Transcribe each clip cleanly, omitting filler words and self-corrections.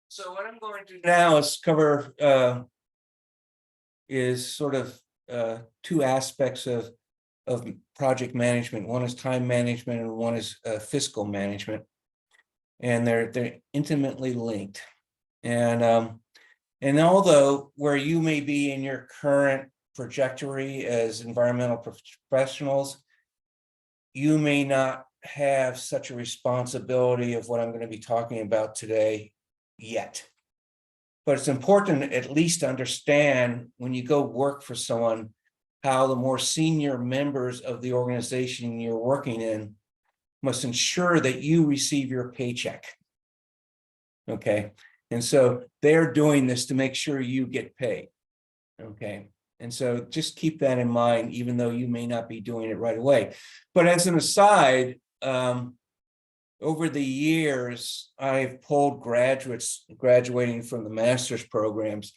So what I'm going to do now is cover is sort of two aspects of project management. One is time management and one is fiscal management, and they're intimately linked. And although where you may be in your current trajectory as environmental professionals, you may not have such a responsibility of what I'm going to be talking about today yet. But it's important to at least understand when you go work for someone, how the more senior members of the organization you're working in must ensure that you receive your paycheck. Okay. And so they're doing this to make sure you get paid. Okay. And so just keep that in mind, even though you may not be doing it right away. But as an aside, over the years, I've polled graduates graduating from the master's programs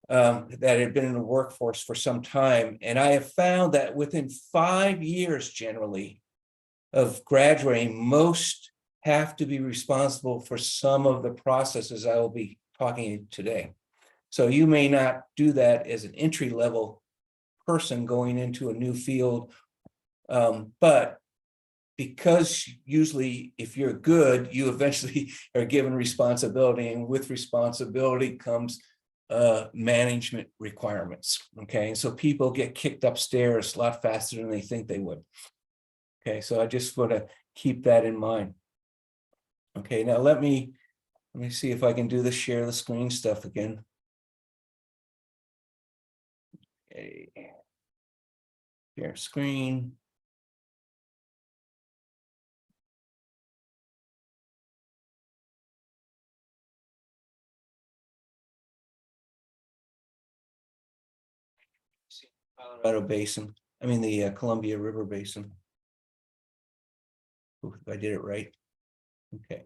that had been in the workforce for some time. And I have found that within 5 years, generally, of graduating, most have to be responsible for some of the processes I will be talking today. So you may not do that as an entry-level person going into a new field, but because usually if you're good, you eventually are given responsibility, and with responsibility comes management requirements. Okay, and so people get kicked upstairs a lot faster than they think they would. Okay, so I just want to keep that in mind. Okay, now let me see if I can do the share the screen stuff again. Okay. Share screen. Colorado Basin. I mean the Columbia River Basin. Ooh, if I did it right. Okay.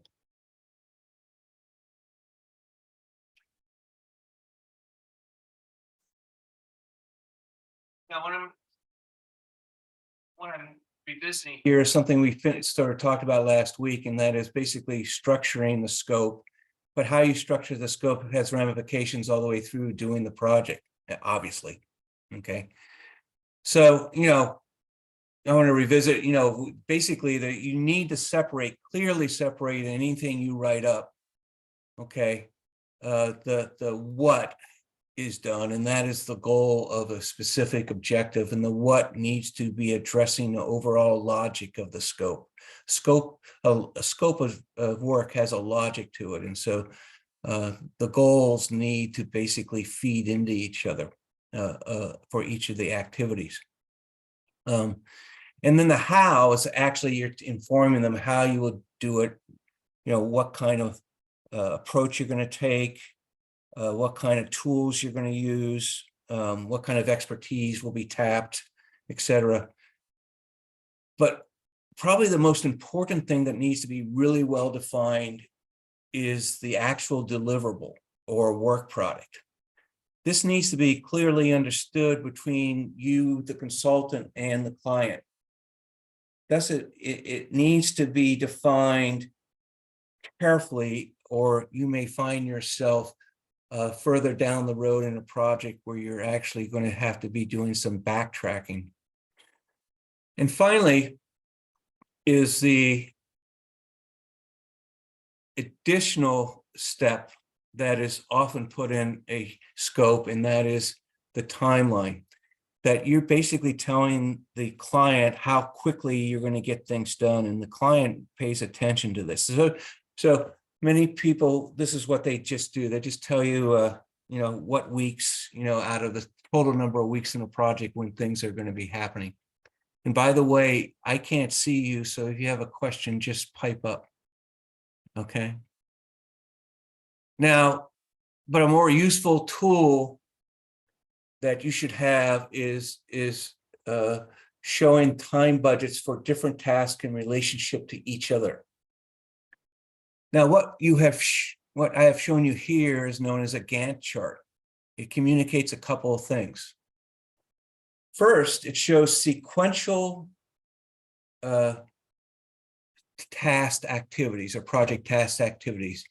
Now, when I'm revisiting here is something we started talked about last week, and that is basically structuring the scope. But how you structure the scope has ramifications all the way through doing the project, obviously. Okay. So, I want to revisit, basically that you need to clearly separate anything you write up. Okay. The what is done, and that is the goal of a specific objective, and the what needs to be addressing the overall logic of the scope. A scope of work has a logic to it, and so the goals need to basically feed into each other for each of the activities. And then the how is actually you're informing them how you will do it, what kind of approach you're going to take, what kind of tools you're going to use, what kind of expertise will be tapped, etc. But probably the most important thing that needs to be really well defined is the actual deliverable or work product. This needs to be clearly understood between you, the consultant, and the client. Thus, it needs to be defined carefully, or you may find yourself further down the road in a project where you're actually going to have to be doing some backtracking. And finally is the additional step that is often put in a scope, and that is the timeline, that you're basically telling the client how quickly you're going to get things done, and the client pays attention to this. So many people, this is what they just do. They just tell you, what weeks, out of the total number of weeks in a project when things are going to be happening. And by the way, I can't see you, so if you have a question, just pipe up. Okay. Now, but a more useful tool that you should have is showing time budgets for different tasks in relationship to each other. Now, what I have shown you here is known as a Gantt chart. It communicates a couple of things. First, it shows sequential task activities or project task activities.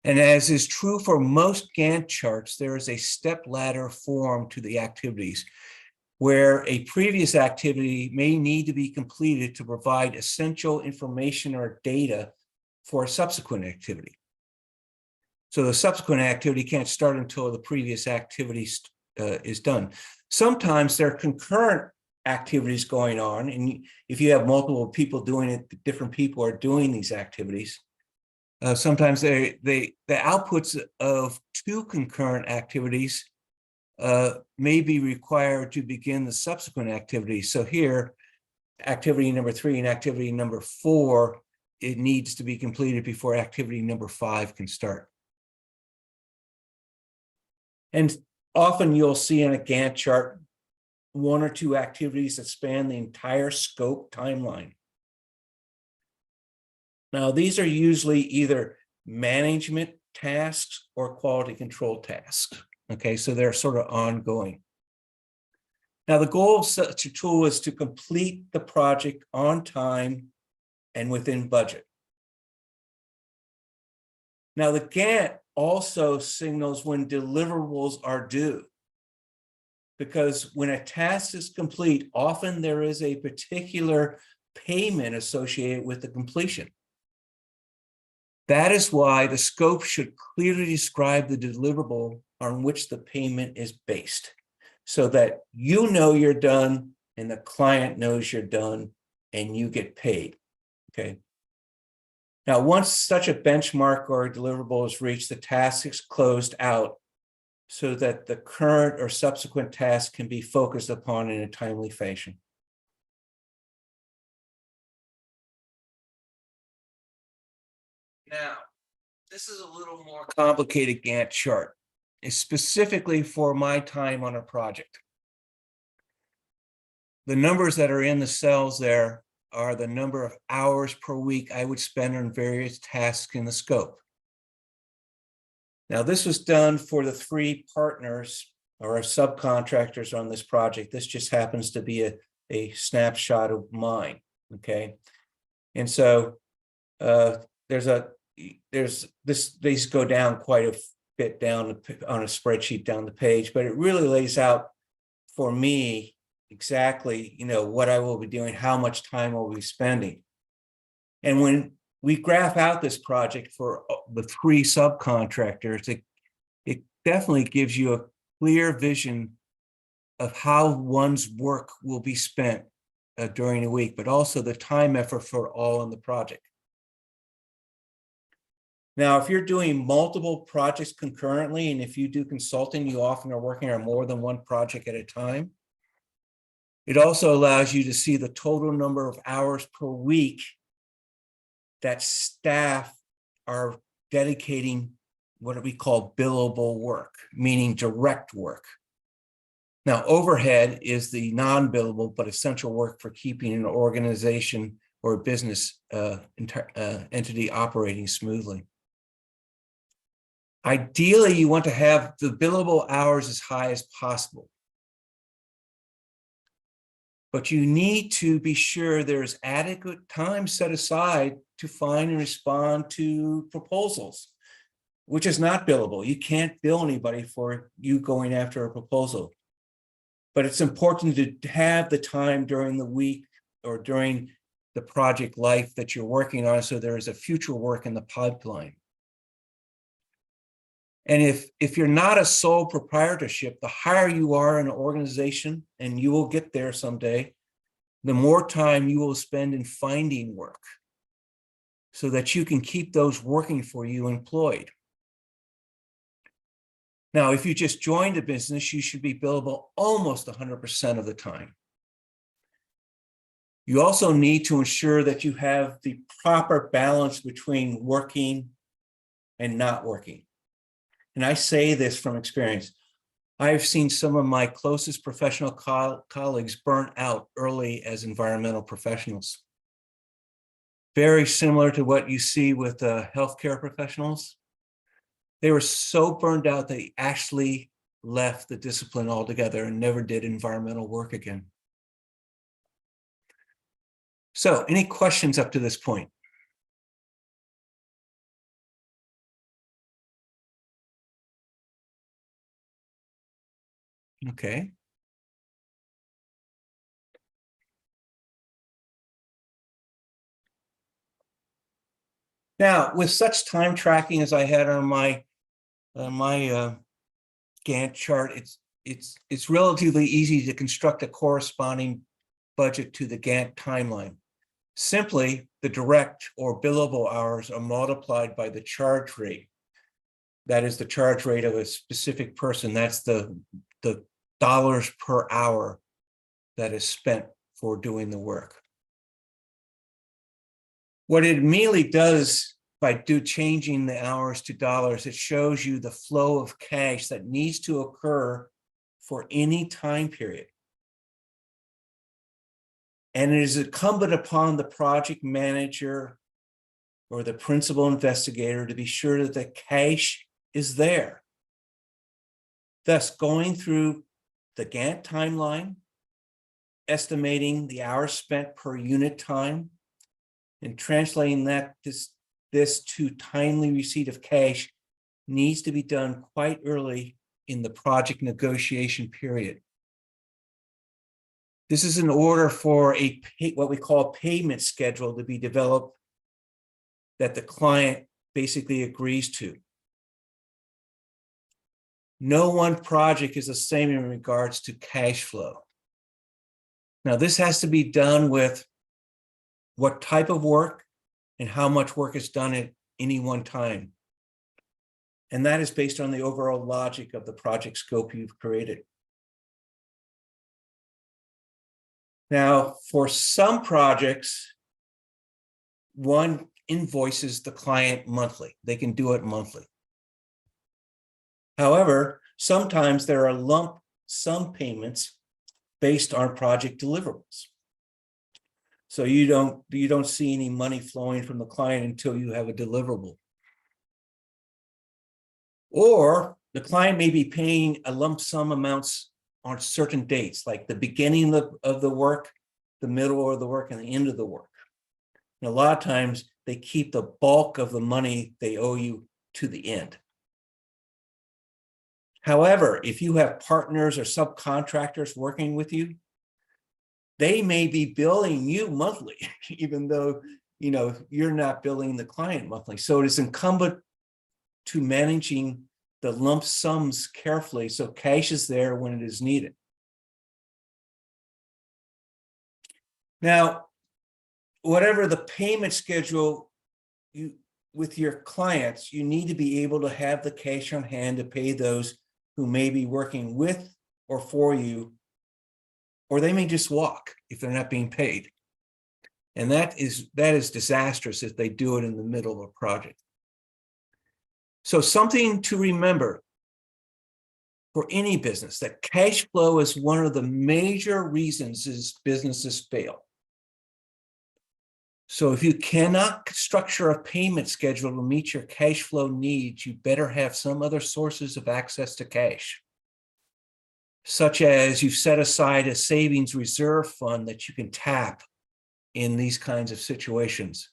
And as is true for most Gantt charts, there is a step ladder form to the activities where a previous activity may need to be completed to provide essential information or data for a subsequent activity. So the subsequent activity can't start until the previous activity is done. Sometimes there are concurrent activities going on, and if you have multiple people doing it, different people are doing these activities. Sometimes the outputs of two concurrent activities may be required to begin the subsequent activity. So here, activity number 3 and activity number 4, it needs to be completed before activity number 5 can start. And often you'll see in a Gantt chart 1 or 2 activities that span the entire scope timeline. Now, these are usually either management tasks or quality control tasks. Okay, so they're sort of ongoing. Now, the goal of such a tool is to complete the project on time and within budget. Now, the Gantt also signals when deliverables are due, because when a task is complete, often there is a particular payment associated with the completion. That is why the scope should clearly describe the deliverable on which the payment is based, so that you know you're done and the client knows you're done and you get paid. Okay. Now, once such a benchmark or a deliverable is reached, the task is closed out so that the current or subsequent task can be focused upon in a timely fashion. Now, this is a little more complicated Gantt chart. It's specifically for my time on a project. The numbers that are in the cells there are the number of hours per week I would spend on various tasks in the scope. Now, this was done for the 3 partners or subcontractors on this project. This just happens to be a snapshot of mine, okay? And so these go down quite a bit down on a spreadsheet down the page, but it really lays out for me exactly, what I will be doing, how much time will we be spending. And when we graph out this project for the 3 subcontractors, it definitely gives you a clear vision of how one's work will be spent during a week, but also the time effort for all in the project. Now, if you're doing multiple projects concurrently, and if you do consulting, you often are working on more than one project at a time. It also allows you to see the total number of hours per week that staff are dedicating what we call billable work, meaning direct work. Now, overhead is the non-billable but essential work for keeping an organization or a business entity operating smoothly. Ideally, you want to have the billable hours as high as possible. But you need to be sure there's adequate time set aside to find and respond to proposals, which is not billable. You can't bill anybody for you going after a proposal. But it's important to have the time during the week or during the project life that you're working on, so there is a future work in the pipeline. And if you're not a sole proprietorship, the higher you are in an organization, and you will get there someday, the more time you will spend in finding work so that you can keep those working for you employed. Now, if you just joined a business, you should be billable almost 100% of the time. You also need to ensure that you have the proper balance between working and not working. And I say this from experience. I've seen some of my closest professional colleagues burnt out early as environmental professionals. Very similar to what you see with healthcare professionals. They were so burned out they actually left the discipline altogether and never did environmental work again. So, any questions up to this point? Okay. Now, with such time tracking as I had on my Gantt chart, it's relatively easy to construct a corresponding budget to the Gantt timeline. Simply, the direct or billable hours are multiplied by the charge rate. That is the charge rate of a specific person. That's the dollars per hour that is spent for doing the work. What it immediately does by changing the hours to dollars, it shows you the flow of cash that needs to occur for any time period. And it is incumbent upon the project manager or the principal investigator to be sure that the cash is there. Thus, going through the Gantt timeline, estimating the hours spent per unit time, and translating this to timely receipt of cash needs to be done quite early in the project negotiation period. This is in order for what we call a payment schedule to be developed that the client basically agrees to. No one project is the same in regards to cash flow. Now, this has to be done with what type of work and how much work is done at any one time. And that is based on the overall logic of the project scope you've created. Now, for some projects, one invoices the client monthly. They can do it monthly. However, sometimes there are lump sum payments based on project deliverables. So you don't see any money flowing from the client until you have a deliverable. Or the client may be paying a lump sum amounts on certain dates, like the beginning of the work, the middle of the work, and the end of the work. And a lot of times they keep the bulk of the money they owe you to the end. However, if you have partners or subcontractors working with you, they may be billing you monthly, even though you're not billing the client monthly. So it is incumbent to managing the lump sums carefully so cash is there when it is needed. Now, whatever the payment schedule with your clients, you need to be able to have the cash on hand to pay those who may be working with or for you, or they may just walk if they're not being paid. And that is disastrous if they do it in the middle of a project. So something to remember for any business, that cash flow is one of the major reasons businesses fail. So if you cannot structure a payment schedule to meet your cash flow needs, you better have some other sources of access to cash, such as you've set aside a savings reserve fund that you can tap in these kinds of situations.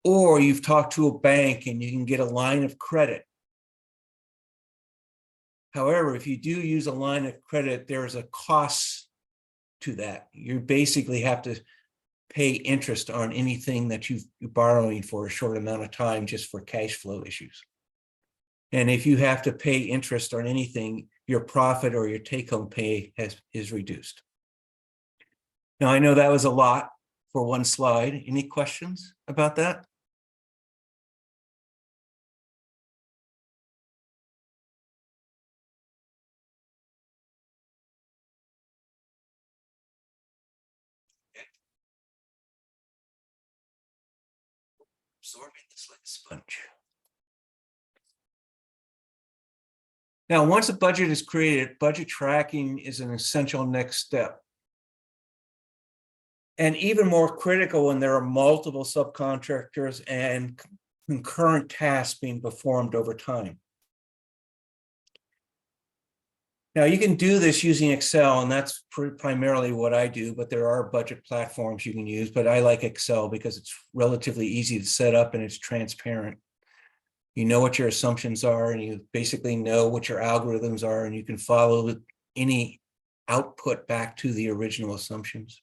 Or you've talked to a bank and you can get a line of credit. However, if you do use a line of credit, there's a cost to that. You basically have to pay interest on anything that you're borrowing for a short amount of time just for cash flow issues. And if you have to pay interest on anything, your profit or your take-home pay is reduced. Now, I know that was a lot for one slide. Any questions about that? Absorbing this like a sponge. Now, once a budget is created, budget tracking is an essential next step. And even more critical when there are multiple subcontractors and concurrent tasks being performed over time. Now, you can do this using Excel, and that's primarily what I do, but there are budget platforms you can use, but I like Excel because it's relatively easy to set up and it's transparent. You know what your assumptions are, and you basically know what your algorithms are, and you can follow any output back to the original assumptions.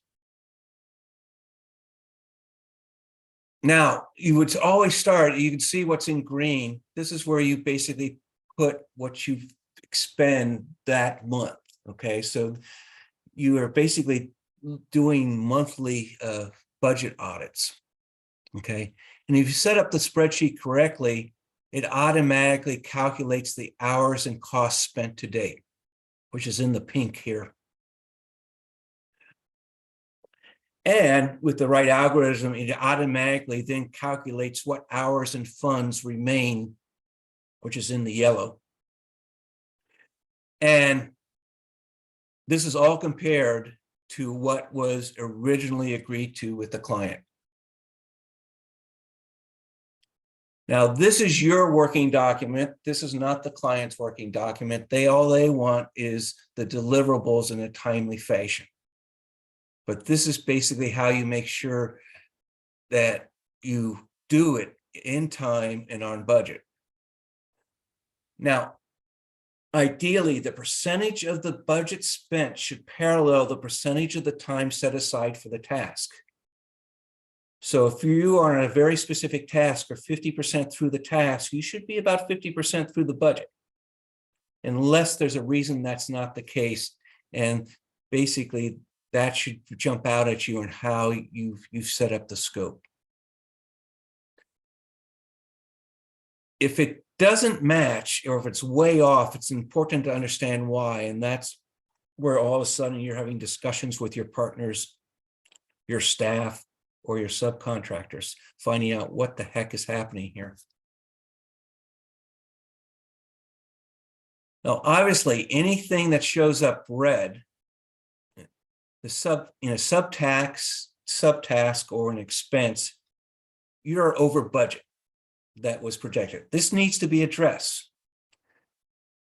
Now, you would always start, you can see what's in green. This is where you basically put what you expend that month, okay? So you are basically doing monthly budget audits, okay? And if you set up the spreadsheet correctly, it automatically calculates the hours and costs spent to date, which is in the pink here. And with the right algorithm, it automatically then calculates what hours and funds remain, which is in the yellow. And this is all compared to what was originally agreed to with the client. Now, this is your working document. This is not the client's working document. All they want is the deliverables in a timely fashion. But this is basically how you make sure that you do it in time and on budget. Now, ideally, the percentage of the budget spent should parallel the percentage of the time set aside for the task. So if you are on a very specific task or 50% through the task, you should be about 50% through the budget, unless there's a reason that's not the case. And basically, that should jump out at you on how you've set up the scope. If it doesn't match, or if it's way off, it's important to understand why. And that's where all of a sudden you're having discussions with your partners, your staff, or your subcontractors, finding out what the heck is happening here. Now, obviously, anything that shows up red, in a subtask or an expense, you're over budget that was projected. This needs to be addressed,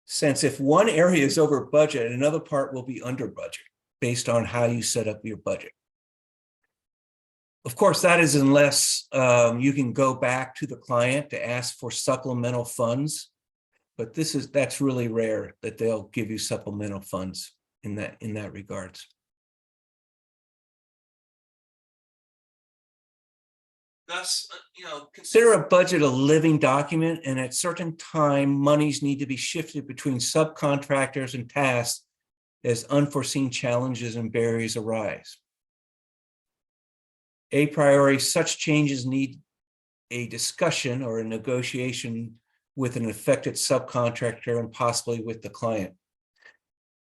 since if one area is over budget, another part will be under budget based on how you set up your budget. Of course, that is unless you can go back to the client to ask for supplemental funds, but that's really rare that they'll give you supplemental funds in that regards. Thus, consider a budget a living document, and at certain time, monies need to be shifted between subcontractors and tasks as unforeseen challenges and barriers arise. A priori, such changes need a discussion or a negotiation with an affected subcontractor and possibly with the client.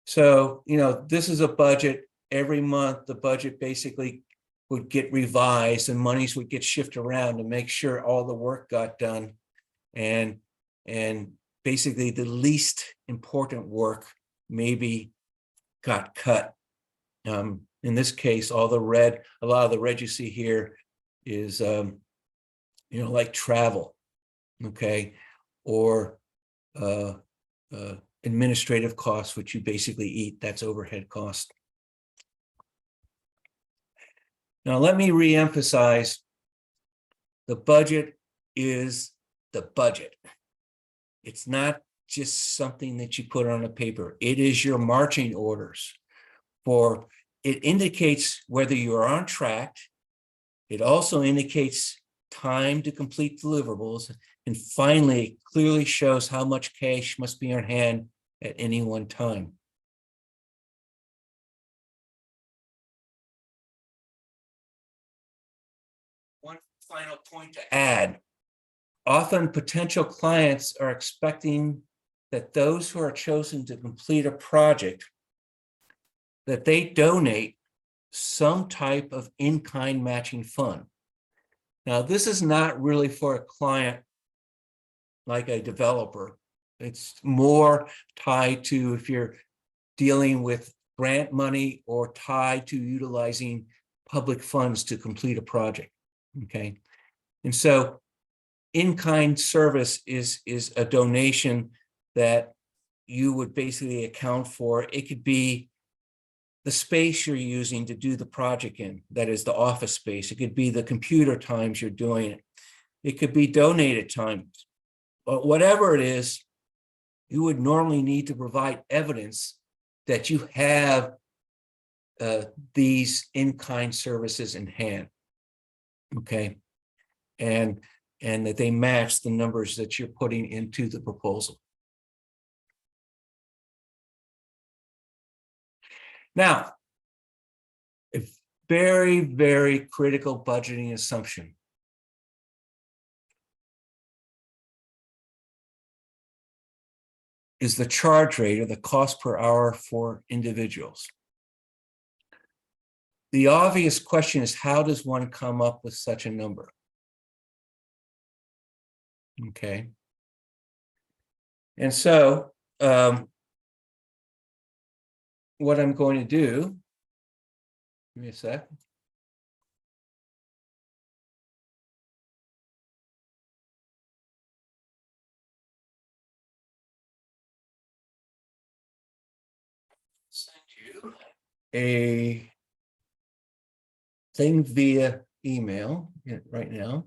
So, this is a budget. Every month, the budget basically would get revised and monies would get shifted around to make sure all the work got done. And basically the least important work maybe got cut. In this case, a lot of the red you see here is, like travel, okay? Or administrative costs, which you basically eat, that's overhead cost. Now, let me reemphasize, the budget is the budget. It's not just something that you put on a paper. It is your marching orders. It indicates whether you're on track. It also indicates time to complete deliverables. And finally, it clearly shows how much cash must be on hand at any one time. One final point to add. Often potential clients are expecting that those who are chosen to complete a project, that they donate some type of in-kind matching fund. Now, this is not really for a client like a developer. It's more tied to if you're dealing with grant money or tied to utilizing public funds to complete a project. Okay, and so in-kind service is a donation that you would basically account for. It could be the space you're using to do the project in, that is the office space. It could be the computer times you're doing it. It could be donated times. But whatever it is, you would normally need to provide evidence that you have these in-kind services in hand. Okay. And that they match the numbers that you're putting into the proposal. Now, a very, very critical budgeting assumption. Is the charge rate or the cost per hour for individuals. The obvious question is, how does one come up with such a number? Okay. And so what I'm going to do, give me a sec. Send you a thing via email right now.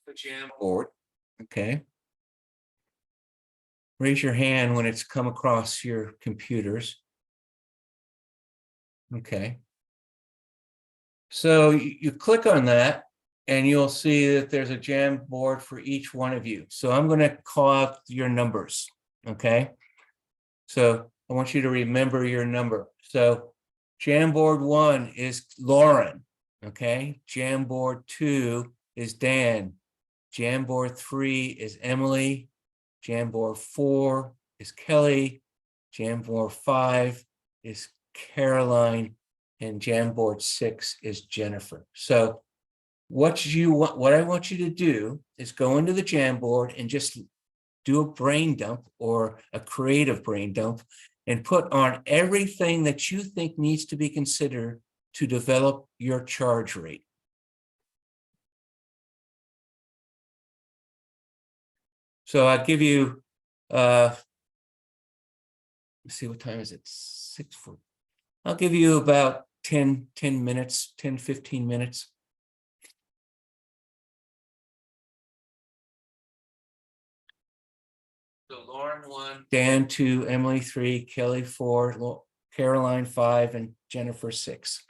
The Jamboard. Okay. Raise your hand when it's come across your computers. Okay. So you click on that and you'll see that there's a Jamboard for each one of you. So I'm going to call out your numbers. Okay. So I want you to remember your number. So Jamboard 1 is Lauren. Okay. Jamboard 2 is Dan. Jamboard 3 is Emily. Jamboard 4 is Kelly. Jamboard 5 is Caroline. And Jamboard 6 is Jennifer. So what I want you to do is go into the Jamboard and just do a brain dump or a creative brain dump and put on everything that you think needs to be considered to develop your charge rate. So I'll give you, let's see, what time is it? 6:40. I'll give you about 10 minutes, 10, 15 minutes. So Lauren 1, Dan 2, Emily 3, Kelly 4, Caroline 5, and Jennifer 6.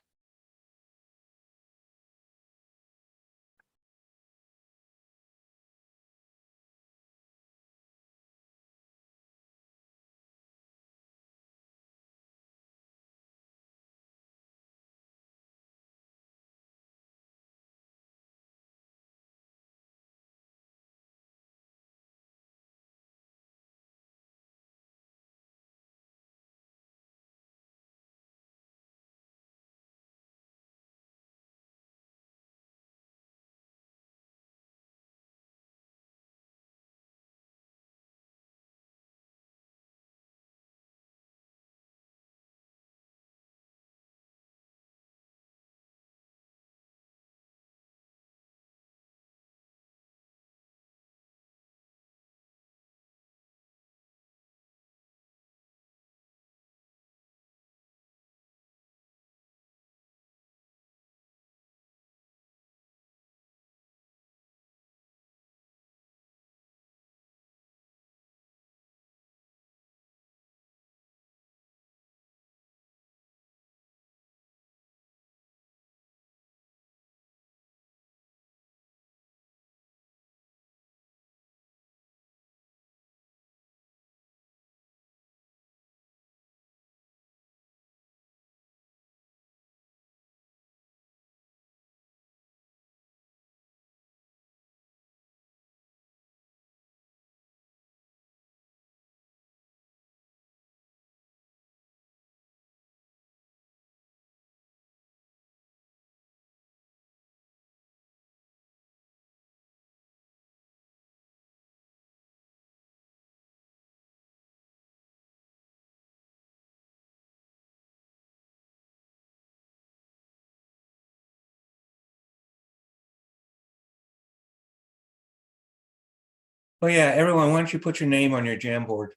Oh yeah, everyone, why don't you put your name on your Jamboard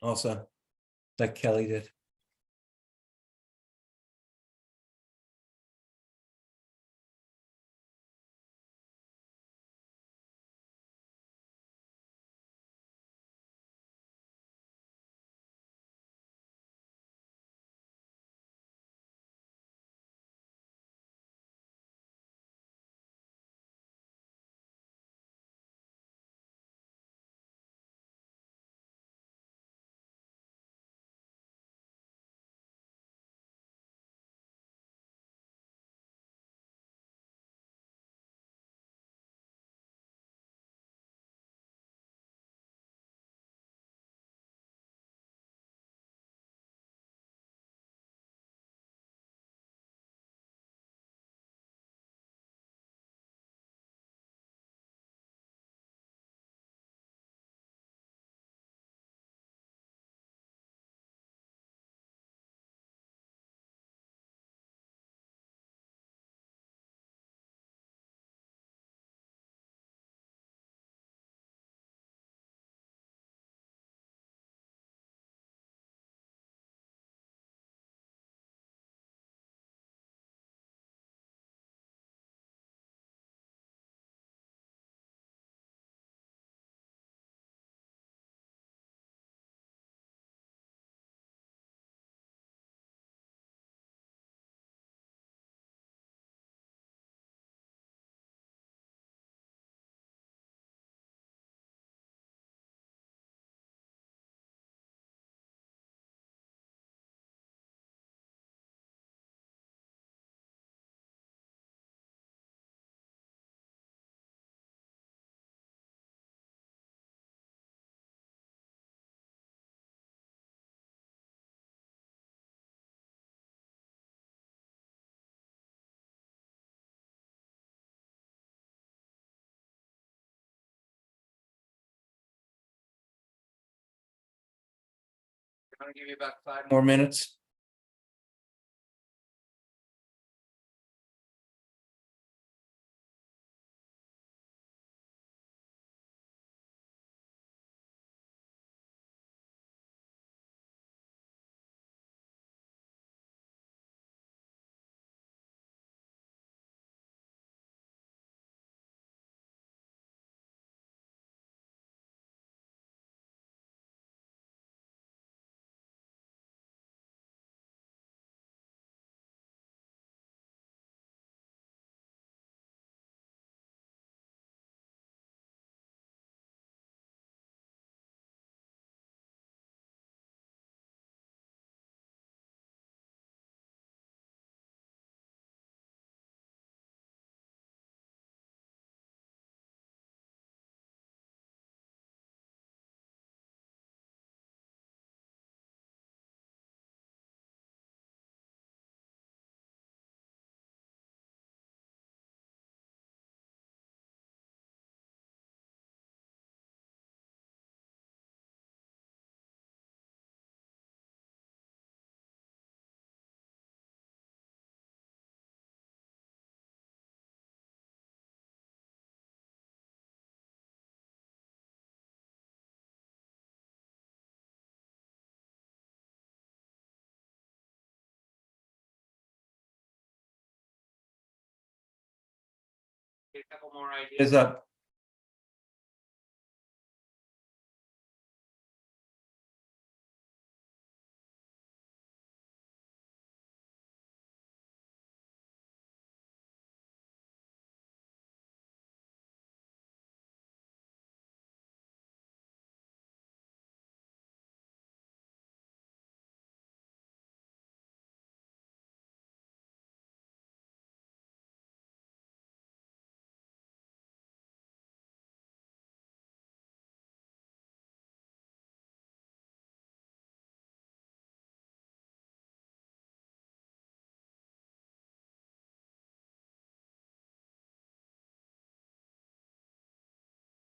also, like Kelly did. I'm gonna give you about 5 more minutes. A couple more ideas up.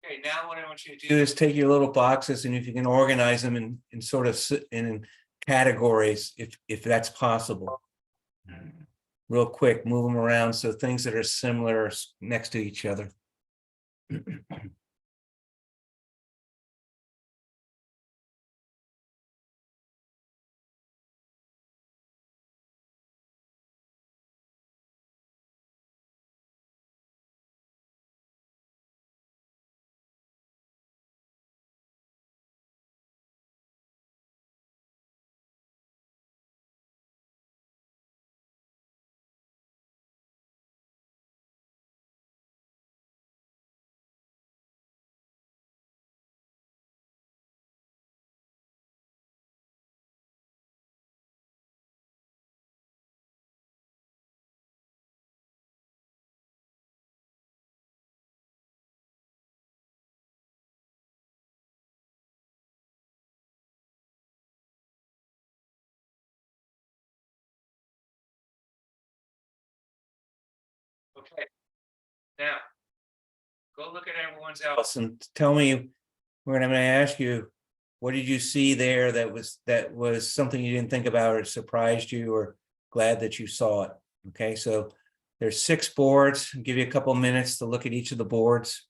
Okay, now what I want you to do is take your little boxes and if you can organize them in sort of in categories, if that's possible. Real quick, move them around so things that are similar next to each other. Okay. Now, go look at everyone's else and tell me, when I'm going to ask you, what did you see there that was something you didn't think about or surprised you or glad that you saw it? Okay, so there's 6 boards. I'll give you a couple minutes to look at each of the boards.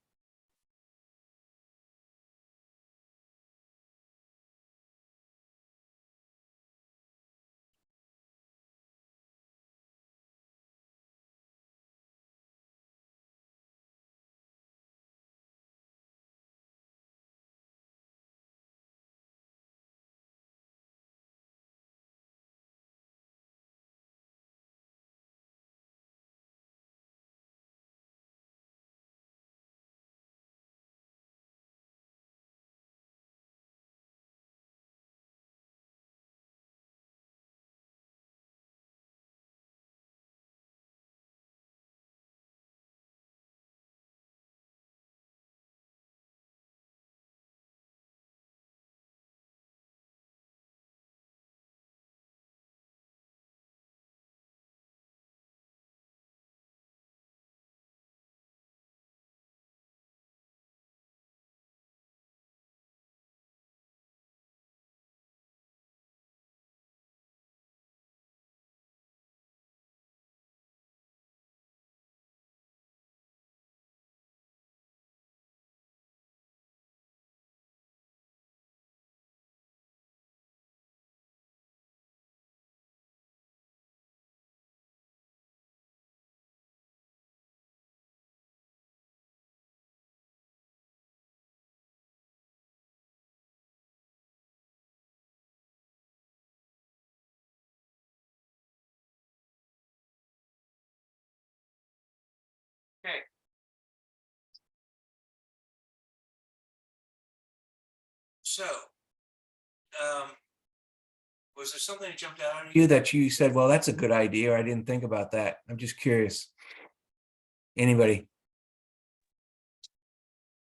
Okay. So, was there something that jumped out at you that you said, well, that's a good idea, or I didn't think about that? I'm just curious. Anybody?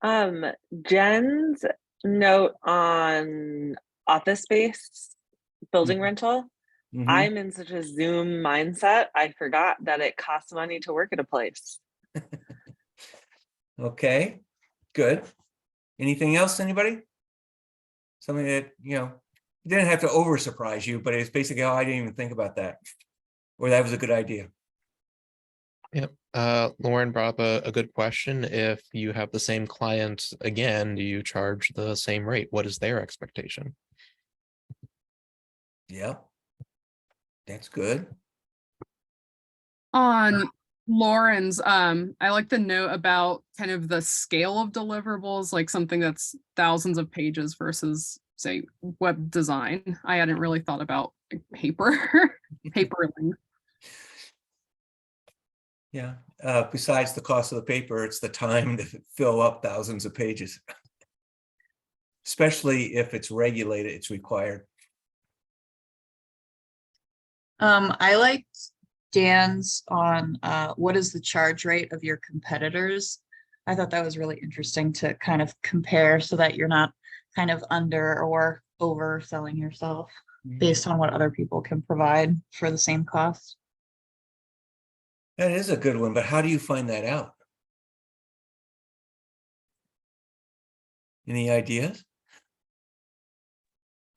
Jen's note on office space building rental. Mhm. I'm in such a Zoom mindset, I forgot that it costs money to work at a place. Okay, good. Anything else, anybody? Something that, it didn't have to over surprise you, but it's basically, oh, I didn't even think about that. Or that was a good idea. Yep. Lauren brought up a good question. If you have the same client again, do you charge the same rate? What is their expectation? Yeah. That's good. On Lauren's, I like the note about kind of the scale of deliverables, like something that's thousands of pages versus, say, web design. I hadn't really thought about paper, paper length. Yeah. Besides the cost of the paper, it's the time to fill up thousands of pages. Especially if it's regulated, it's required. I liked Dan's on what is the charge rate of your competitors. I thought that was really interesting to kind of compare so that you're not kind of under or overselling yourself based on what other people can provide for the same cost. That is a good one, but how do you find that out? Any ideas?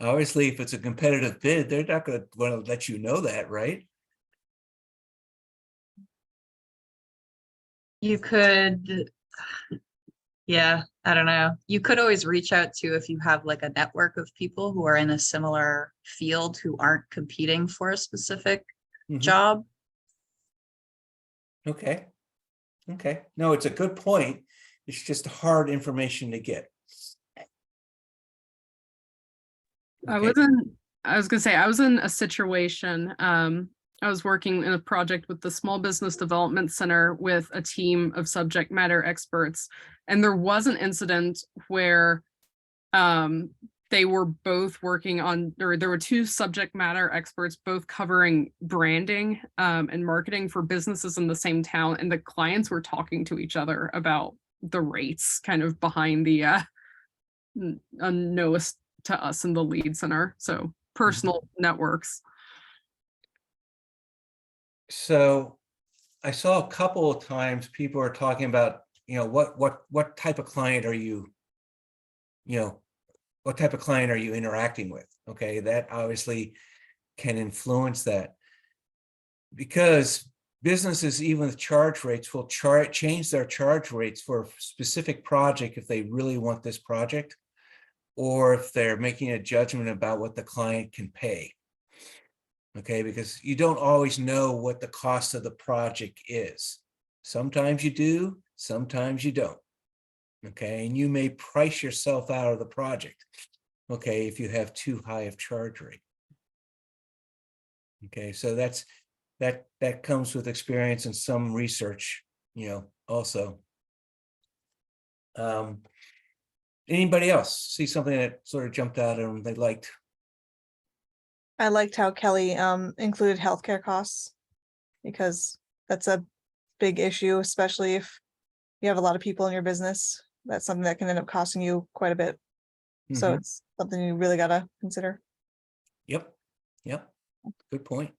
Obviously, if it's a competitive bid, they're not going to want to let you know that, right? You could, yeah, I don't know. You could always reach out to, if you have like a network of people who are in a similar field who aren't competing for a specific job. Okay. Okay. No, it's a good point. It's just hard information to get. I was gonna say, I was in a situation, I was working in a project with the Small Business Development Center with a team of subject matter experts. And there was an incident where they were both working on, or there were 2 subject matter experts both covering branding and marketing for businesses in the same town. And the clients were talking to each other about the rates kind of behind the unknowest to us in the lead center. So personal networks. So I saw a couple of times people are talking about, what type of client are you, what type of client are you interacting with? Okay, that obviously can influence that. Because businesses, even with charge rates, will change their charge rates for a specific project if they really want this project, or if they're making a judgment about what the client can pay. Okay, because you don't always know what the cost of the project is. Sometimes you do, sometimes you don't. Okay, and you may price yourself out of the project, okay, if you have too high of charge rate. Okay, so that comes with experience and some research, also. Anybody else see something that sort of jumped out and they liked? I liked how Kelly included healthcare costs, because that's a big issue, especially if you have a lot of people in your business. That's something that can end up costing you quite a bit. So Mhm. it's something you really gotta consider. Yep. Good point.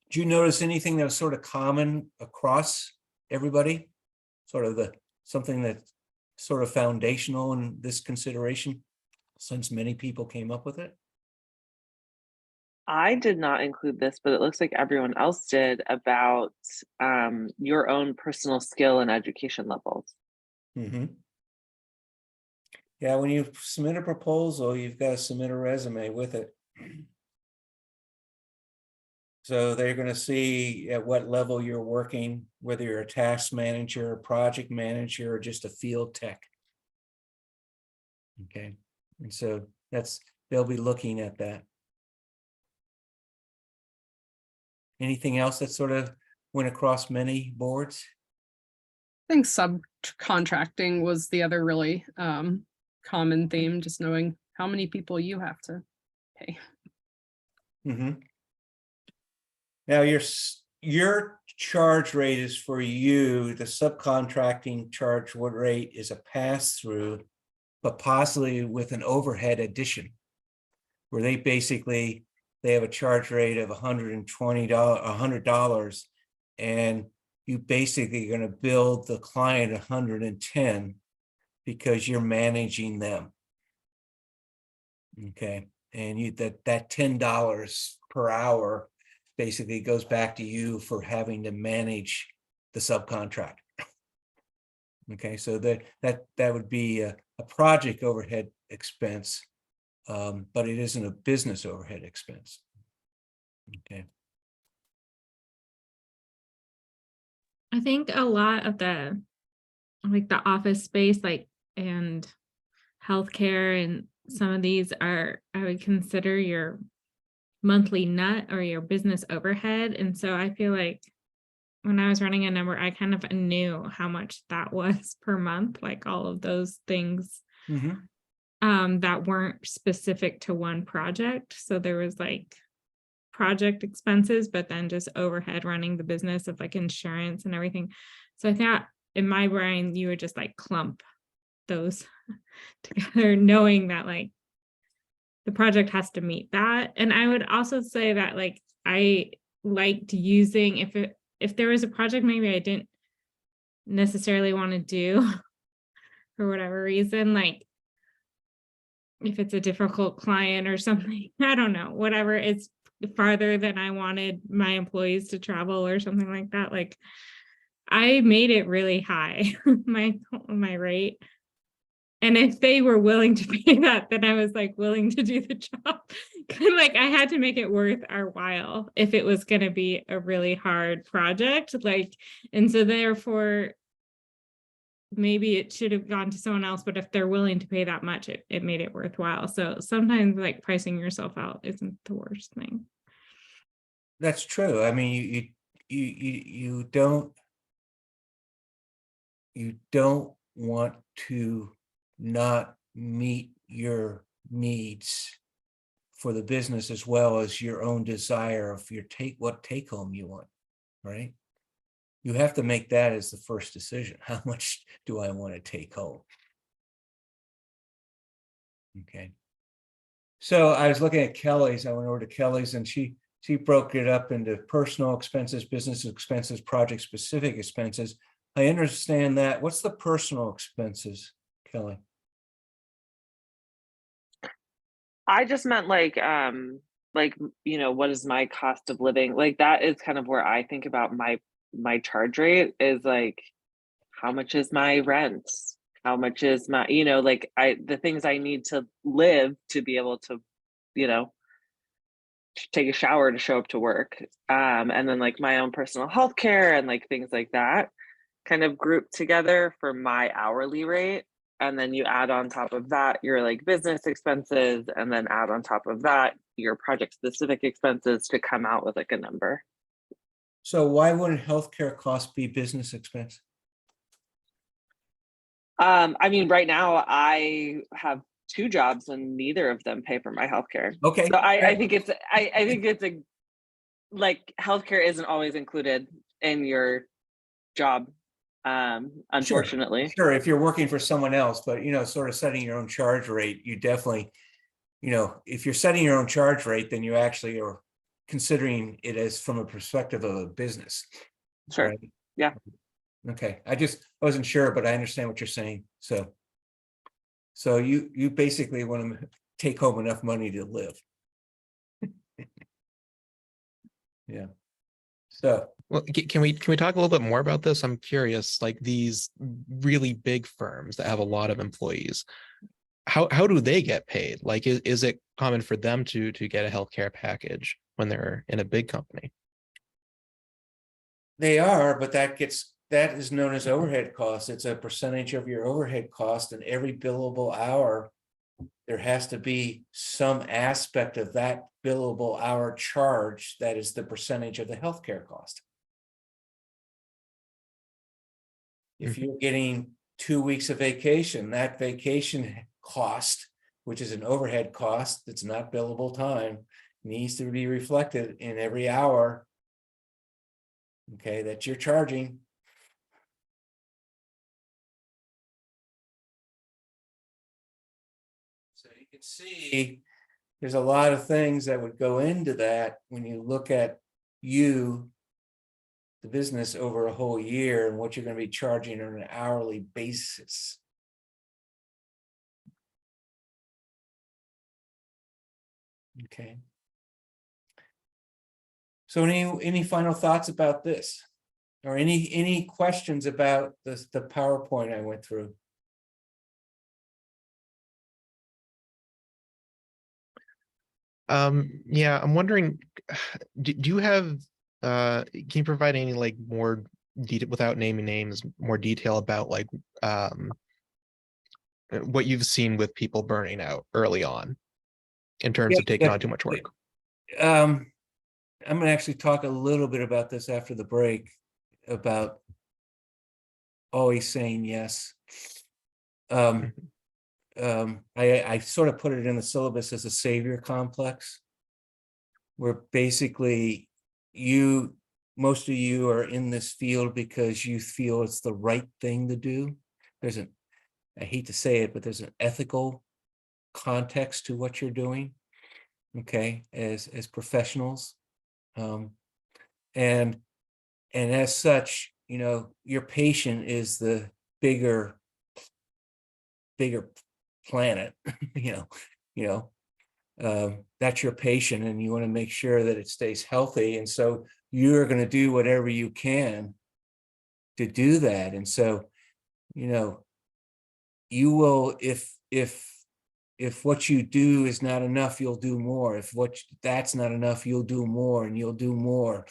Do you notice anything that was sort of common across everybody? Sort of something that's sort of foundational in this consideration, since many people came up with it? I did not include this, but it looks like everyone else did, about your own personal skill and education levels. Mm-hmm. Yeah, when you submit a proposal, you've got to submit a resume with it. So they're going to see at what level you're working, whether you're a task manager, project manager, or just a field tech. Okay, and so they'll be looking at that. Anything else that sort of went across many boards? I think subcontracting was the other really common theme, just knowing how many people you have to pay. Mm-hmm. Now your charge rate is for you, the subcontracting charge rate is a pass-through, but possibly with an overhead addition, where they have a charge rate of $120, and you basically are going to bill the client 110 because you're managing them. Okay, and that $10 per hour basically goes back to you for having to manage the subcontract. Okay, so that would be a project overhead expense, but it isn't a business overhead expense. Okay. I think a lot of the office space, and healthcare, and some of these are, I would consider your monthly nut or your business overhead. And so I feel like when I was running a number, I kind of knew how much that was per month, like all of those things that weren't specific to one project. So there was project expenses, but then just overhead running the business of insurance and everything. So I thought in my brain, you would just clump those together, knowing that the project has to meet that. And I would also say that I liked using, if there was a project maybe I didn't necessarily want to do for whatever reason, if it's a difficult client or something, I don't know, whatever, it's farther than I wanted my employees to travel or something like that. I made it really high, my rate. And if they were willing to pay that, then I was willing to do the job. I had to make it worth our while if it was going to be a really hard project. And so therefore, maybe it should have gone to someone else, but if they're willing to pay that much, it made it worthwhile. So sometimes pricing yourself out isn't the worst thing. That's true. I mean, you don't want to not meet your needs for the business as well as your own desire of what take home you want, right? You have to make that as the first decision. How much do I want to take home? Okay. So I was looking at Kelly's. I went over to Kelly's, and she So you broke it up into personal expenses, business expenses, project specific expenses. I understand that. What's the personal expenses, Kelly? I just meant like, what is my cost of living? Like that is kind of where I think about my charge rate is like, how much is my rent? How much is my, like the things I need to live to be able to, take a shower to show up to work. And then like my own personal health care and like things like that kind of grouped together for my hourly rate. And then you add on top of that your like business expenses, and then add on top of that your project specific expenses to come out with like a number. So why wouldn't healthcare costs be business expense? I mean, right now I have 2 jobs and neither of them pay for my healthcare. Okay. So I think it's a like healthcare isn't always included in your job, unfortunately. Sure, if you're working for someone else, but sort of setting your own charge rate, you definitely, if you're setting your own charge rate, then you actually are considering it as from a perspective of a business. Sure. Right? Yeah. Okay. I wasn't sure, but I understand what you're saying. So you basically want to take home enough money to live. Yeah. So Well, can we talk a little bit more about this? I'm curious, like these really big firms that have a lot of employees, how do they get paid? Like, is it common for them to get a healthcare package when they're in a big company? they are, but that is known as overhead costs. It's a percentage of your overhead cost, and every billable hour, there has to be some aspect of that billable hour charge that is the percentage of the healthcare cost. If you're getting 2 weeks of vacation, that vacation cost, which is an overhead cost that's not billable time, needs to be reflected in every hour, okay, that you're charging. So you can see there's a lot of things that would go into that when you look at the business over a whole year and what you're going to be charging on an hourly basis. Okay. So any final thoughts about this? Or any questions about the PowerPoint I went through? Yeah, I'm wondering, do you have can you provide any like more detail, without naming names, more detail about like what you've seen with people burning out early on in terms of taking on too much work? I'm going to actually talk a little bit about this after the break, about always saying yes. I sort of put it in the syllabus as a savior complex, where basically most of you are in this field because you feel it's the right thing to do. I hate to say it, but there's an ethical context to what you're doing, okay, as professionals. And as such, your patient is the bigger planet. That's your patient, and you want to make sure that it stays healthy, and so you're going to do whatever you can to do that. And so you will, if what you do is not enough, you'll do more. If that's not enough, you'll do more, and you'll do more.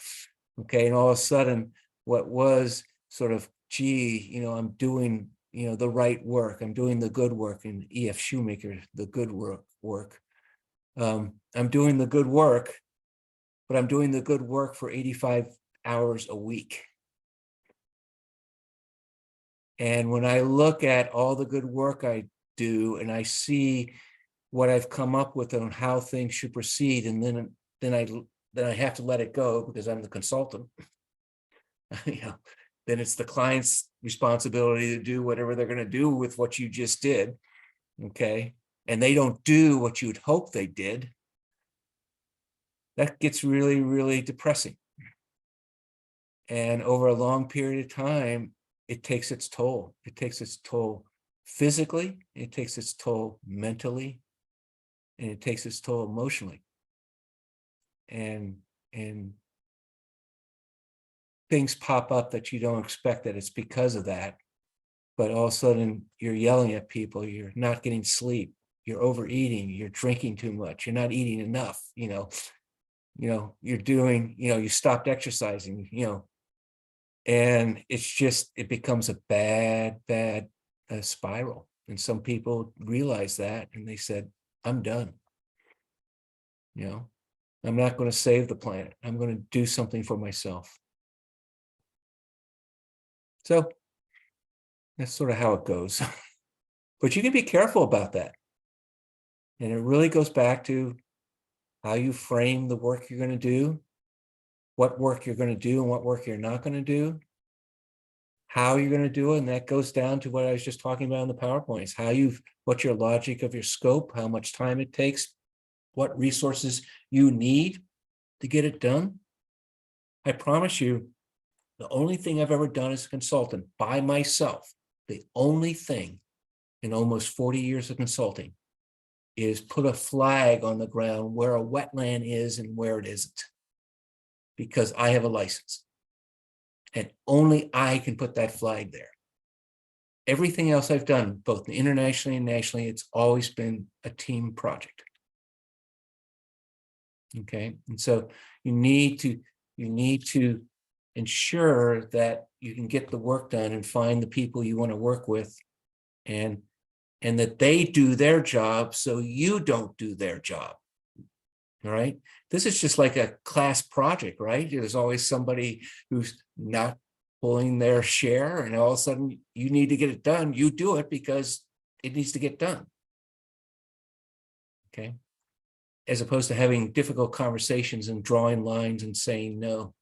Okay. And all of a sudden, what was sort of, I'm doing, the right work. I'm doing the good work. And E.F. Shoemaker, the good work. I'm doing the good work, but I'm doing the good work for 85 hours a week. And when I look at all the good work I do, and I see what I've come up with on how things should proceed, and then I have to let it go because I'm the consultant. Then it's the client's responsibility to do whatever they're going to do with what you just did. Okay. And they don't do what you'd hope they did. that gets really, really depressing. And over a long period of time, it takes its toll. It takes its toll physically, it takes its toll mentally, and it takes its toll emotionally. And things pop up that you don't expect that it's because of that. But all of a sudden you're yelling at people, you're not getting sleep, you're overeating, you're drinking too much, you're not eating enough, you're doing, you stopped exercising, and it's just, it becomes a bad spiral. And some people realize that and they said, I'm done. I'm not going to save the planet. I'm going to do something for myself. So that's sort of how it goes. But you can be careful about that. And it really goes back to how you frame the work you're going to do, what work you're going to do and what work you're not going to do, how you're going to do it. And that goes down to what I was just talking about in the PowerPoints, what's your logic of your scope, how much time it takes, what resources you need to get it done. I promise you, the only thing I've ever done as a consultant by myself, the only thing in almost 40 years of consulting is put a flag on the ground where a wetland is and where it isn't, because I have a license and only I can put that flag there. Everything else I've done, both internationally and nationally, it's always been a team project. Okay, and so you need to ensure that you can get the work done and find the people you want to work with, and that they do their job so you don't do their job. All right, this is just like a class project, right? There's always somebody who's not pulling their share, and all of a sudden you need to get it done. You do it because it needs to get done. Okay, as opposed to having difficult conversations and drawing lines and saying no.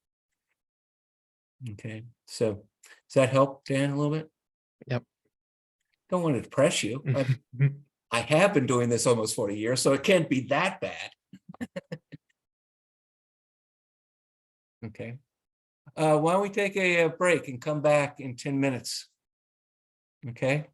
Okay, so does that help, Dan, a little bit? Yep. Don't want to depress you. I have been doing this almost 40 years, so it can't be that bad. Okay. Why don't we take a break and come back in 10 minutes? Okay.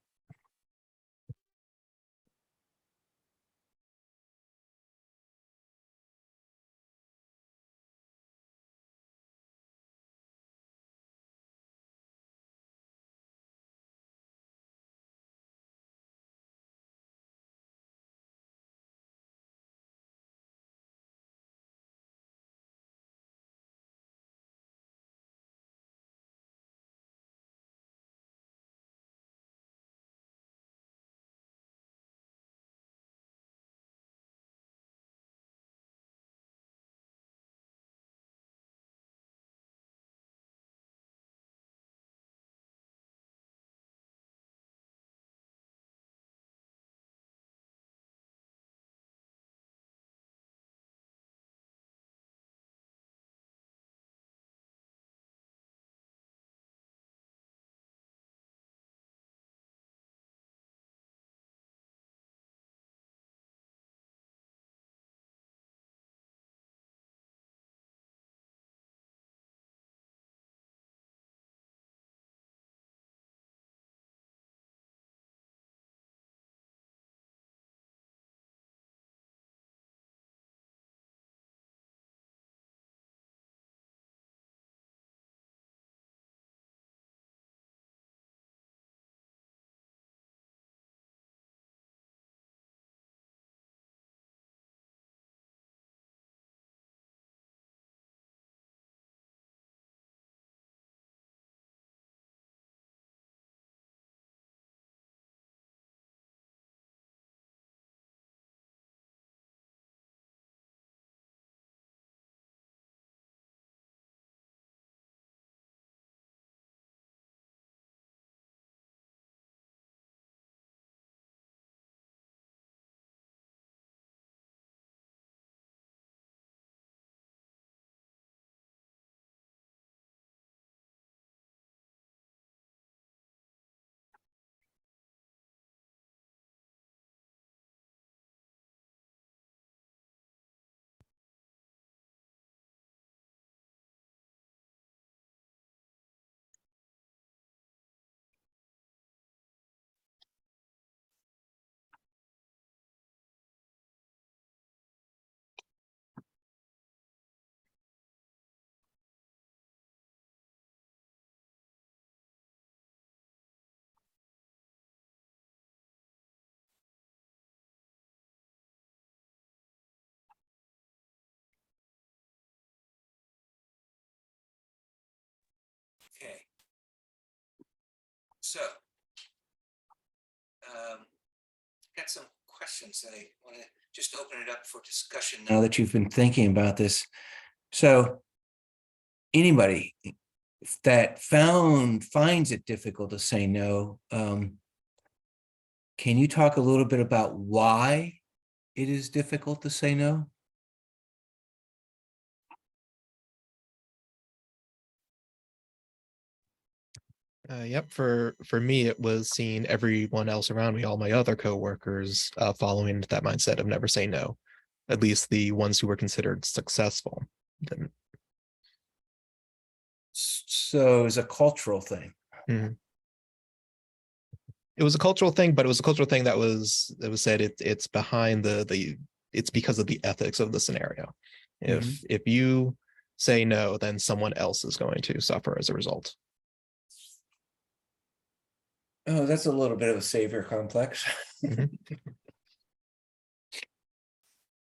Okay. So, got some questions that I want to just open it up for discussion now that you've been thinking about this. So, anybody that finds it difficult to say no, can you talk a little bit about why it is difficult to say no? Yep. For me, it was seeing everyone else around me, all my other coworkers, following that mindset of never say no. At least the ones who were considered successful didn't. So it's a cultural thing. Mhm. It was a cultural thing, but it was a cultural thing that was said it's behind it's because of the ethics of the scenario. If you say no, then someone else is going to suffer as a result. Oh, that's a little bit of a savior complex. Mhm.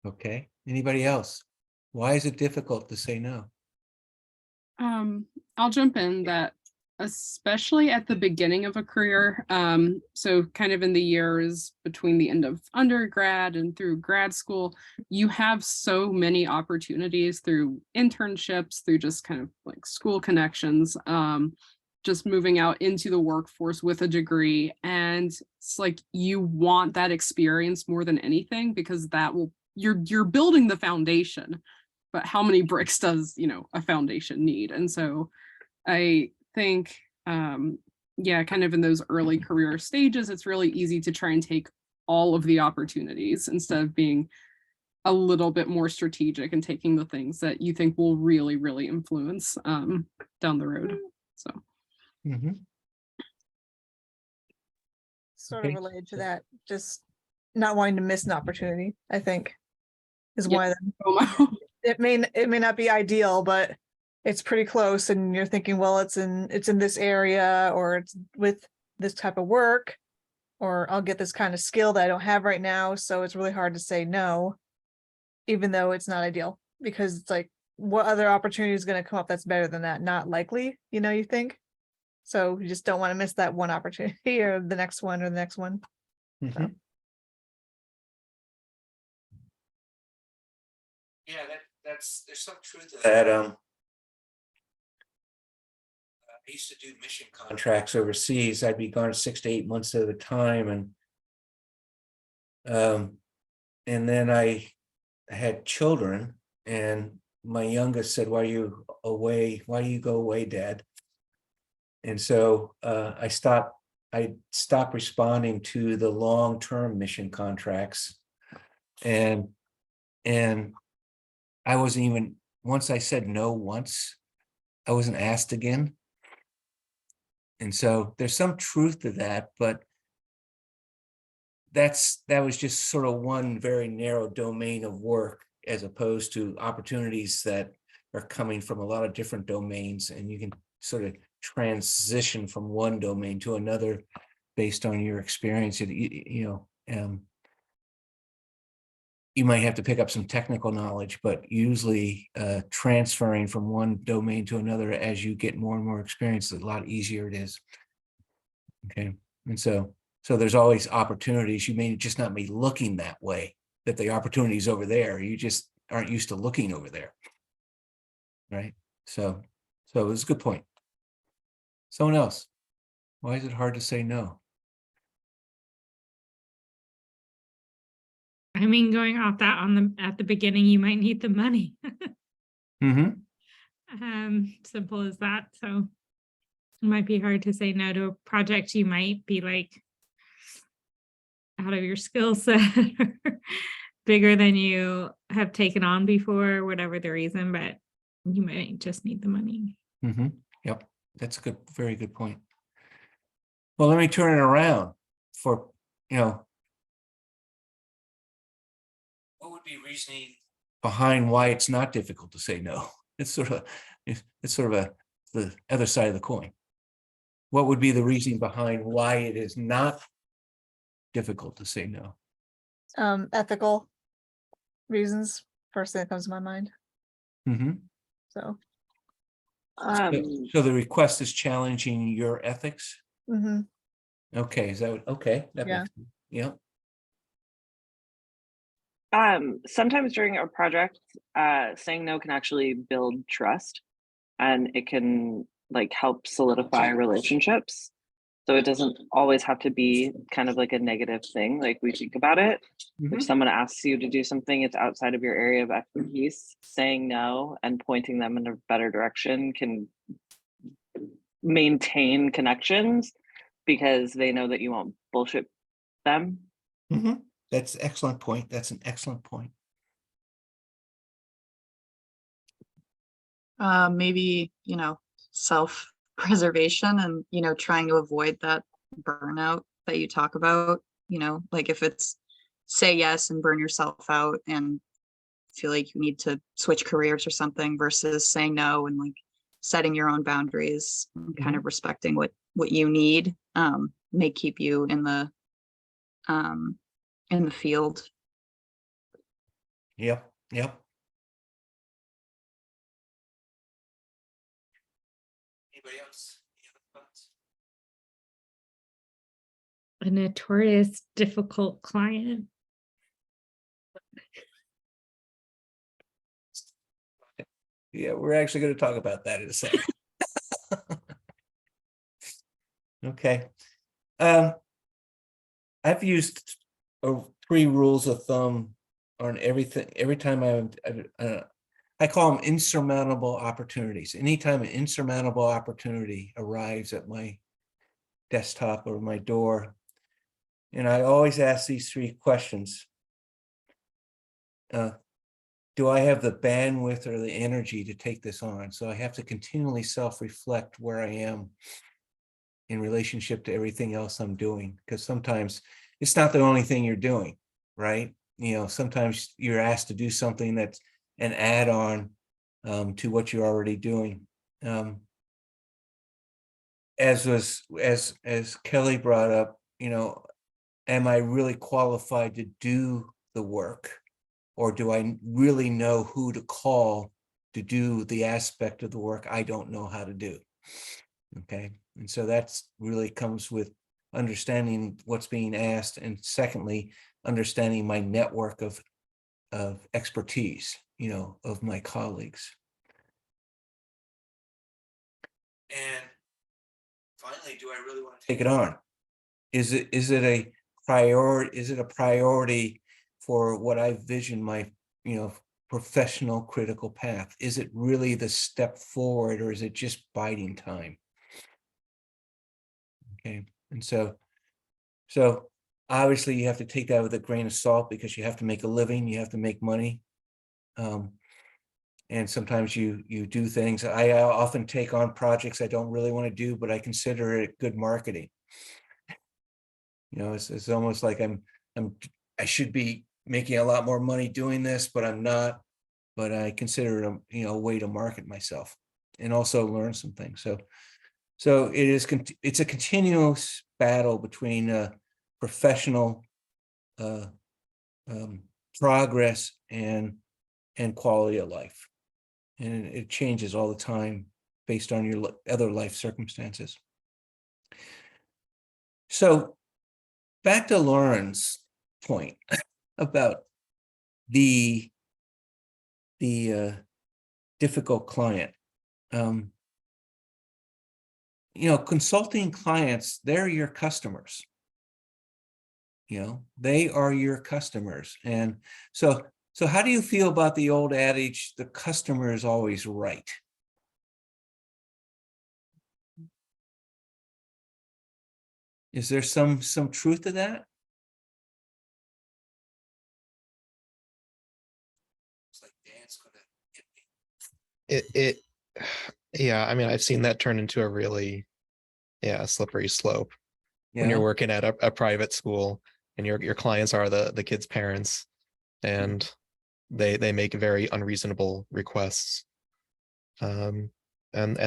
Okay. Anybody else? Why is it difficult to say no? I'll jump in that especially at the beginning of a career, so kind of in the years between the end of undergrad and through grad school, you have so many opportunities through internships, through just kind of like school connections, just moving out into the workforce with a degree. And it's like you want that experience more than anything because that will you're building the foundation, but how many bricks does a foundation need? And so I think yeah, kind of in those early career stages, it's really easy to try and take all of the opportunities instead of being a little bit more strategic and taking the things that you think will really, really influence down the road. So Sort Okay. of related to that, just not wanting to miss an opportunity, I think, is Yeah. one of them. FOMO. It may not be ideal, but it's pretty close, and you're thinking, well, it's in this area, or it's with this type of work, or I'll get this kind of skill that I don't have right now. So it's really hard to say no, even though it's not ideal, because it's like, what other opportunity is going to come up that's better than that? Not likely, you think. So you just don't want to miss that one opportunity or the next one or the next one. Yeah, there's some truth to that. I used to do mission contracts overseas. I'd be gone 6 to 8 months at a time, and then I had children, and my youngest said, "Why are you away? Why do you go away, Dad?" And so I stopped responding to the long-term mission contracts, and I wasn't even, once I said no once, I wasn't asked again. And so there's some truth to that, but that was just sort of one very narrow domain of work, as opposed to opportunities that are coming from a lot of different domains, and you can sort of transition from one domain to another based on your experience. You might have to pick up some technical knowledge, but usually transferring from one domain to another as you get more and more experience, a lot easier it is. Okay. And so there's always opportunities. You may just not be looking that way, that the opportunity is over there. You just aren't used to looking over there. Right. So it's a good point. Someone else. Why is it hard to say no? I mean, going off that at the beginning, you might need the money. Simple as that. So it might be hard to say no to a project you might be like out of your skill set, bigger than you have taken on before, whatever the reason, but you might just need the money. Yep. That's a very good point. Well, let me turn it around for, what would be reasoning behind why it's not difficult to say no? It's sort of the other side of the coin. What would be the reasoning behind why it is not difficult to say no? Ethical reasons, first thing that comes to my mind. So So the request is challenging your ethics? Mm-hmm. Okay, is that, okay, that Yeah. makes, yeah, Sometimes during a project, saying no can actually build trust, and it can like help solidify relationships. So it doesn't always have to be kind of like a negative thing, like we think about it. Mhm. If someone asks you to do something, it's outside of your area of expertise, saying no and pointing them in a better direction can maintain connections because they know that you won't bullshit them. Mhm. That's an excellent point. That's an excellent point. Maybe, self-preservation and, trying to avoid that burnout that you talk about, like if it's say yes and burn yourself out and feel like you need to switch careers or something versus saying no and like setting your own boundaries and kind of respecting what you need may keep you in the field. Yep, yep. Anybody else? Any other thoughts? A notorious difficult client. Yeah, we're actually going to talk about that in a second. Okay. I've used 3 rules of thumb on everything. Every time I call them insurmountable opportunities. Anytime an insurmountable opportunity arrives at my desktop or my door, and I always ask these 3 questions. Do I have the bandwidth or the energy to take this on? So I have to continually self-reflect where I am in relationship to everything else I'm doing, because sometimes it's not the only thing you're doing, right? Sometimes you're asked to do something that's an add-on to what you're already doing. As Kelly brought up, am I really qualified to do the work? Or do I really know who to call to do the aspect of the work I don't know how to do? Okay, and so that's really comes with understanding what's being asked, and secondly, understanding my network of expertise, of my colleagues. And finally, do I really want to take it on? Is it a priority? Is it a priority for what I vision my, professional critical path? Is it really the step forward, or is it just biding time? Okay, and so obviously you have to take that with a grain of salt, because you have to make a living, you have to make money. And sometimes you do things. I often take on projects I don't really want to do, but I consider it good marketing. It's almost like I should be making a lot more money doing this, but I'm not. But I consider it a way to market myself and also learn some things. So it's a continuous battle between professional progress and quality of life, and it changes all the time based on your other life circumstances. So back to Lauren's point about the difficult client. Consulting clients, they're your customers. They are your customers. And so how do you feel about the old adage, the customer is always right? Is there some truth to that? It's like Dan's gonna hit me. It yeah, I mean, I've seen that turn into a really slippery slope when you're working at a private school and your clients are the kids' parents, and they make very unreasonable requests. And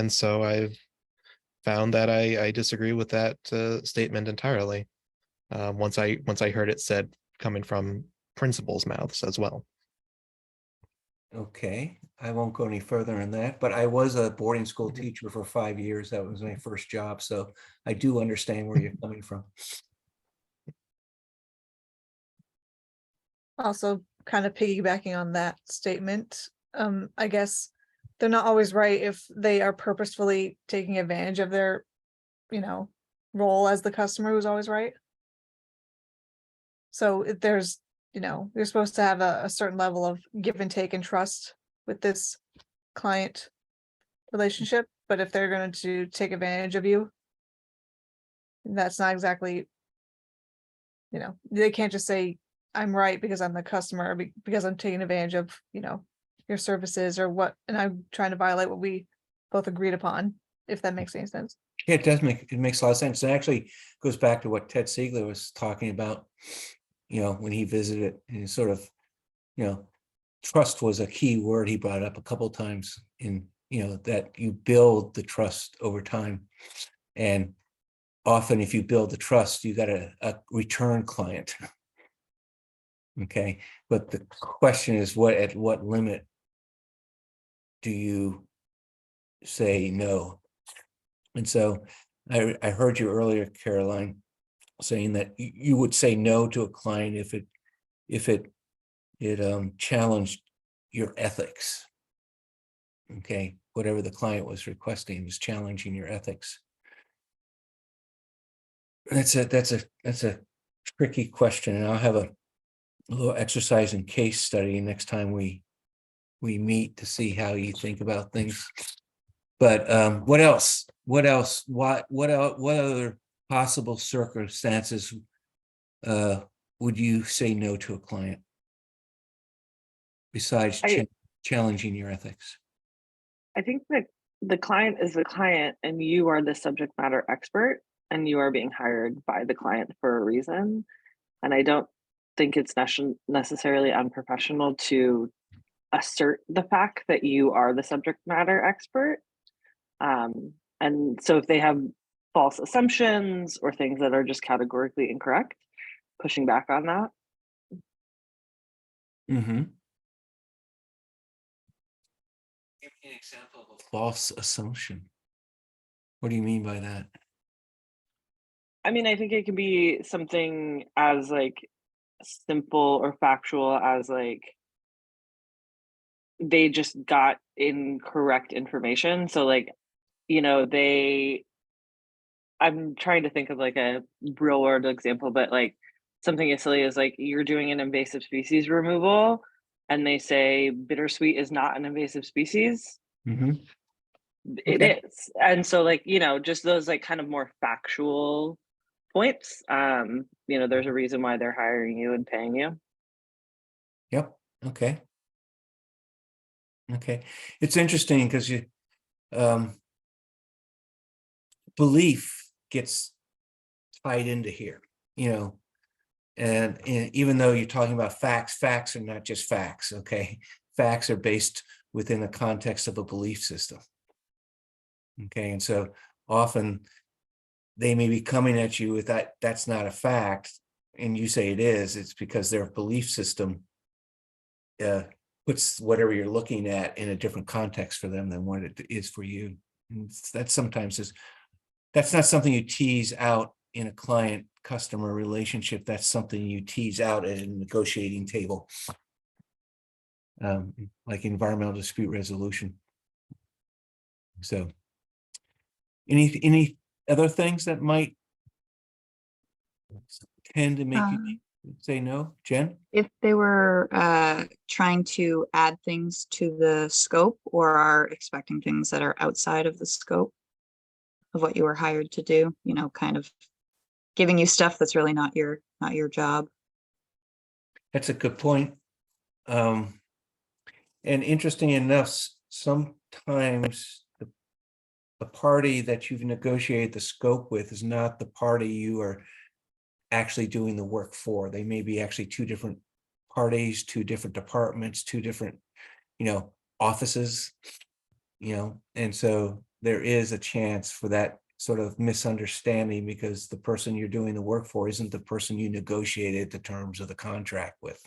so I've found that I disagree with that statement entirely. Once I heard it said coming from principals' mouths as well. Okay, I won't go any further in that, but I was a boarding school Mhm. teacher for 5 years. That was my first job, so I do understand where you're coming from. Also, kind of piggybacking on that statement, I guess they're not always right if they are purposefully taking advantage of their, role as the customer who's always right. So if there's, you're supposed to have a certain level of give and take and trust with this client relationship, but if they're going to take advantage of you, that's not exactly, they can't just say, I'm right because I'm the customer, because I'm taking advantage of, your services or what, and I'm trying to violate what we both agreed upon, if that makes any sense. It does it makes a lot of sense. It actually goes back to what Ted Siegler was talking about, when he visited, and sort of, trust was a key word he brought up a couple times in, that you build the trust over time. And often if you build the trust, you got a return client. Okay, but the question is at what limit do you say no? And so I heard you earlier, Caroline, saying that you would say no to a client if it challenged your ethics. Okay, whatever the client was requesting was challenging your ethics. That's a tricky question, and I'll have a little exercise and case study next time we meet to see how you think about things. But what else? What other possible circumstances would you say no to a client besides challenging your ethics? I think that the client is the client and you are the subject matter expert and you are being hired by the client for a reason. And I don't think it's necessarily unprofessional to assert the fact that you are the subject matter expert. And so if they have false assumptions or things that are just categorically incorrect, pushing back on that. Mm-hmm. Give me an example of a false assumption. What do you mean by that? I mean, I think it can be something as like simple or factual as like they just got incorrect information. So like, I'm trying to think of like a real world example, but like something as silly as like you're doing an invasive species removal and they say bittersweet is not an invasive species. Mm-hmm. It Okay. is. And so like, just those like kind of more factual points. There's a reason why they're hiring you and paying you. Yep. Okay. Okay. It's interesting because belief gets tied into here, and even though you're talking about facts are not just facts. Okay. Facts are based within the context of a belief system. Okay. And so often they may be coming at you with that's not a fact, and you say it is. It's because their belief system puts whatever you're looking at in a different context for them than what it is for you. And that's not something you tease out in a client customer relationship. That's something you tease out at a negotiating table, like environmental dispute resolution. So any other things that might tend to make you say no, Jen? If they were trying to add things to the scope or are expecting things that are outside of the scope of what you were hired to do, kind of giving you stuff that's really not your job. That's a good point. And interesting enough, sometimes the party that you've negotiated the scope with is not the party you are actually doing the work for. They may be actually two different parties, two different departments, two different, offices, and so there is a chance for that sort of misunderstanding because the person you're doing the work for isn't the person you negotiated the terms of the contract with.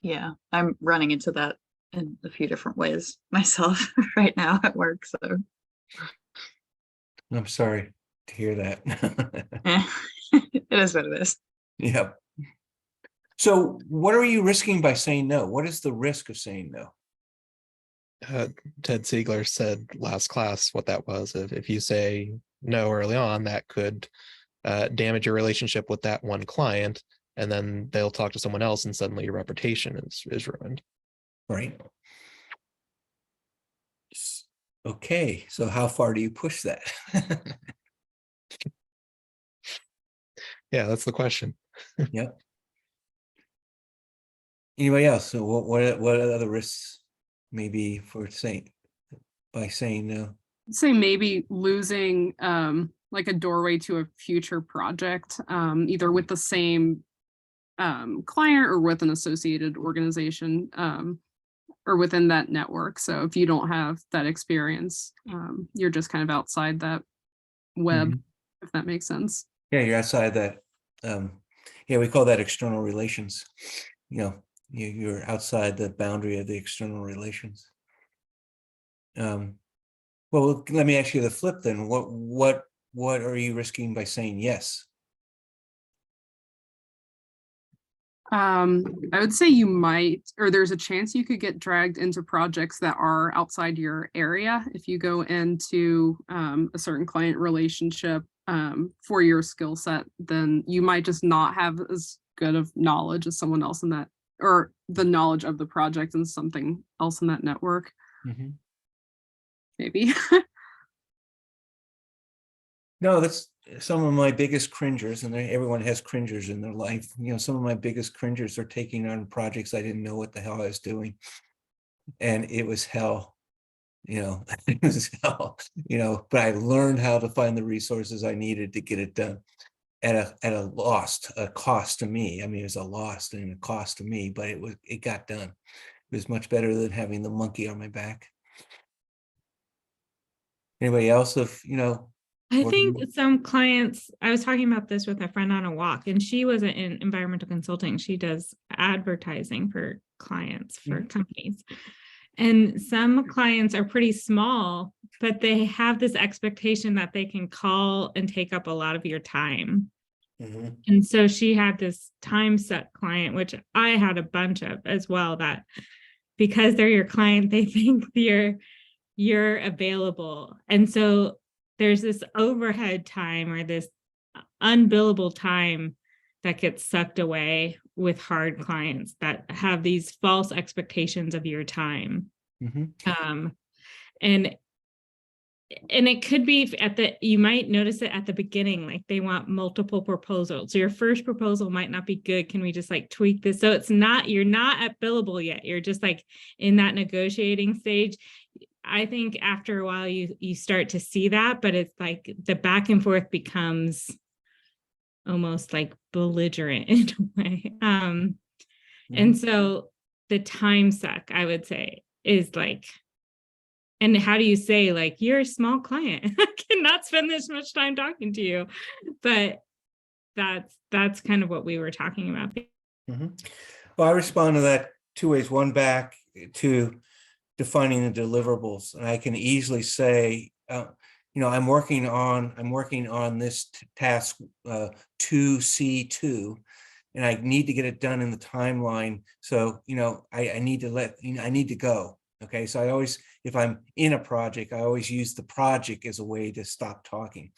Yeah, I'm running into that in a few different ways myself right now at work. So I'm sorry to hear that. it is what it is. Yep. So what are you risking by saying no? What is the risk of saying no? Ted Siegler said last class what that was. If you say no early on, that could damage your relationship with that one client, and then they'll talk to someone else, and suddenly your reputation is ruined. Right. Okay, so how far do you push that? Yeah, that's the question. Yep. Anybody else? So what other risks maybe for saying by saying no? Say maybe losing like a doorway to a future project, either with the same client or with an associated organization, or within that network. So if you don't have that experience, you're just kind of outside that web, Mhm. if that makes sense. Yeah, you're outside that. Yeah, we call that external relations. You know, you're outside the boundary of the external relations. Well, let me ask you the flip then. What are you risking by saying yes? I would say you might, or there's a chance you could get dragged into projects that are outside your area if you go into a certain client relationship for your skill set. Then you might just not have as good of knowledge as someone else in that, or the knowledge of the project and something else in that network. Mhm. Maybe. No, that's some of my biggest cringers, and everyone has cringers in their life. You know, some of my biggest cringers are taking on projects I didn't know what the hell I was doing. And it was hell, you know, it was hell, you know, but I learned how to find the resources I needed to get it done at a cost to me. I mean, it was a loss and a cost to me, but it got done. It was much better than having the monkey on my back. Anybody else of, you know, I what- think some clients, I was talking about this with a friend on a walk, and she wasn't in environmental consulting. She does advertising for clients, for companies. And some clients are pretty small, but they have this expectation that they can call and take up a lot of your time. Mhm. And so she had this time suck client, which I had a bunch of as well, that because they're your client, they think you're available. And so there's this overhead time or this unbillable time that gets sucked away with hard clients that have these false expectations of your time. Mhm. And it could be you might notice it at the beginning, like they want multiple proposals. So your first proposal might not be good. Can we just like tweak this? So you're not at billable yet. You're just like in that negotiating stage. I think after a while you start to see that, but it's like the back and forth becomes almost like belligerent in a way. And so the time suck, I would say, is like, and how do you say, like, you're a small client, I cannot spend this much time talking to you. But that's kind of what we were talking about. Well, I respond to that two ways. One, back to defining the deliverables, and I can easily say, you know, I'm working on this task 2C2, and I need to get it done in the timeline. So, you know, I need to go. Okay, so I always, if I'm in a project, I always use the project as a way to stop talking,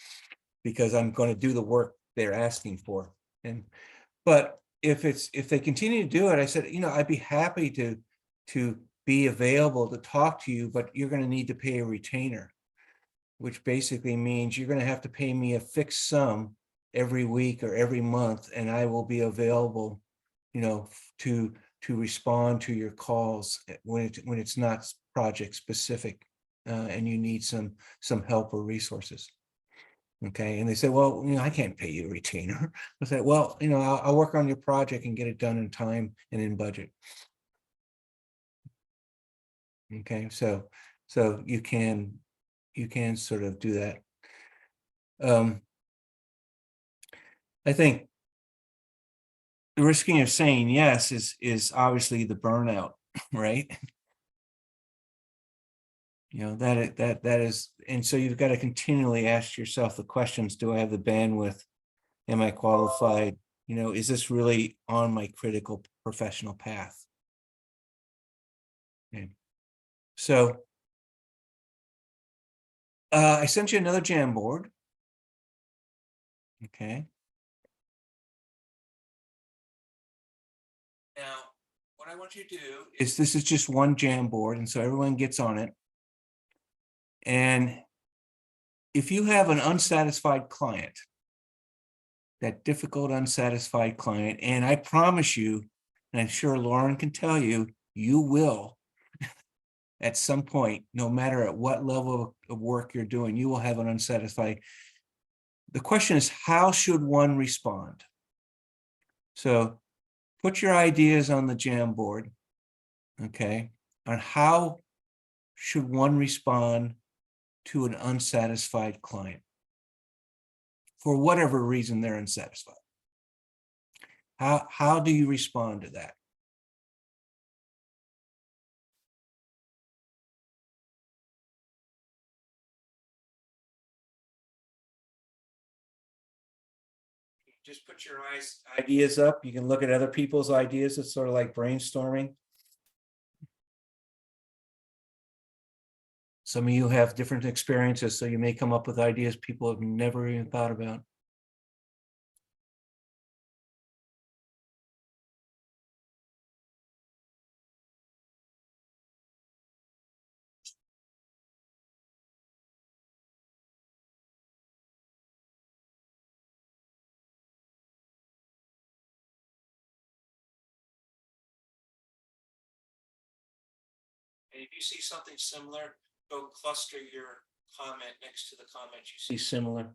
because I'm going to do the work they're asking for. But if they continue to do it, I said, you know, I'd be happy to be available to talk to you, but you're going to need to pay a retainer, which basically means you're going to have to pay me a fixed sum every week or every month, and I will be available, you know, to respond to your calls when it's not project specific, and you need some help or resources. Okay, and they say, well, you know, I can't pay you a retainer. I said, well, you know, I'll work on your project and get it done in time and in budget. Okay, so you can sort of do that. I think the risking of saying yes is obviously the burnout, right? You know, that is, and so you've got to continually ask yourself the questions, do I have the bandwidth? Am I qualified? You know, is this really on my critical professional path? Okay. So I sent you another Jamboard. Okay. Now, what I want you to do is, this is just one Jamboard, and so everyone gets on it. And if you have an unsatisfied client, that difficult, unsatisfied client, and I promise you, and I'm sure Lauren can tell you, you will, at some point, no matter at what level of work you're doing, you will have an unsatisfied. The question is, how should one respond? So put your ideas on the Jamboard, okay, on how should one respond to an unsatisfied client for whatever reason they're unsatisfied. How do you respond to that? Just put your ideas up. You can look at other people's ideas. It's sort of like brainstorming. Some of you have different experiences, so you may come up with ideas people have never even thought about. And if you see something similar, go cluster your comment next to the comment you see similar.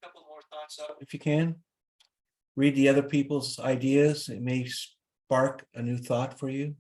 Couple more thoughts up if you can. Read the other people's ideas. It may spark a new thought for you.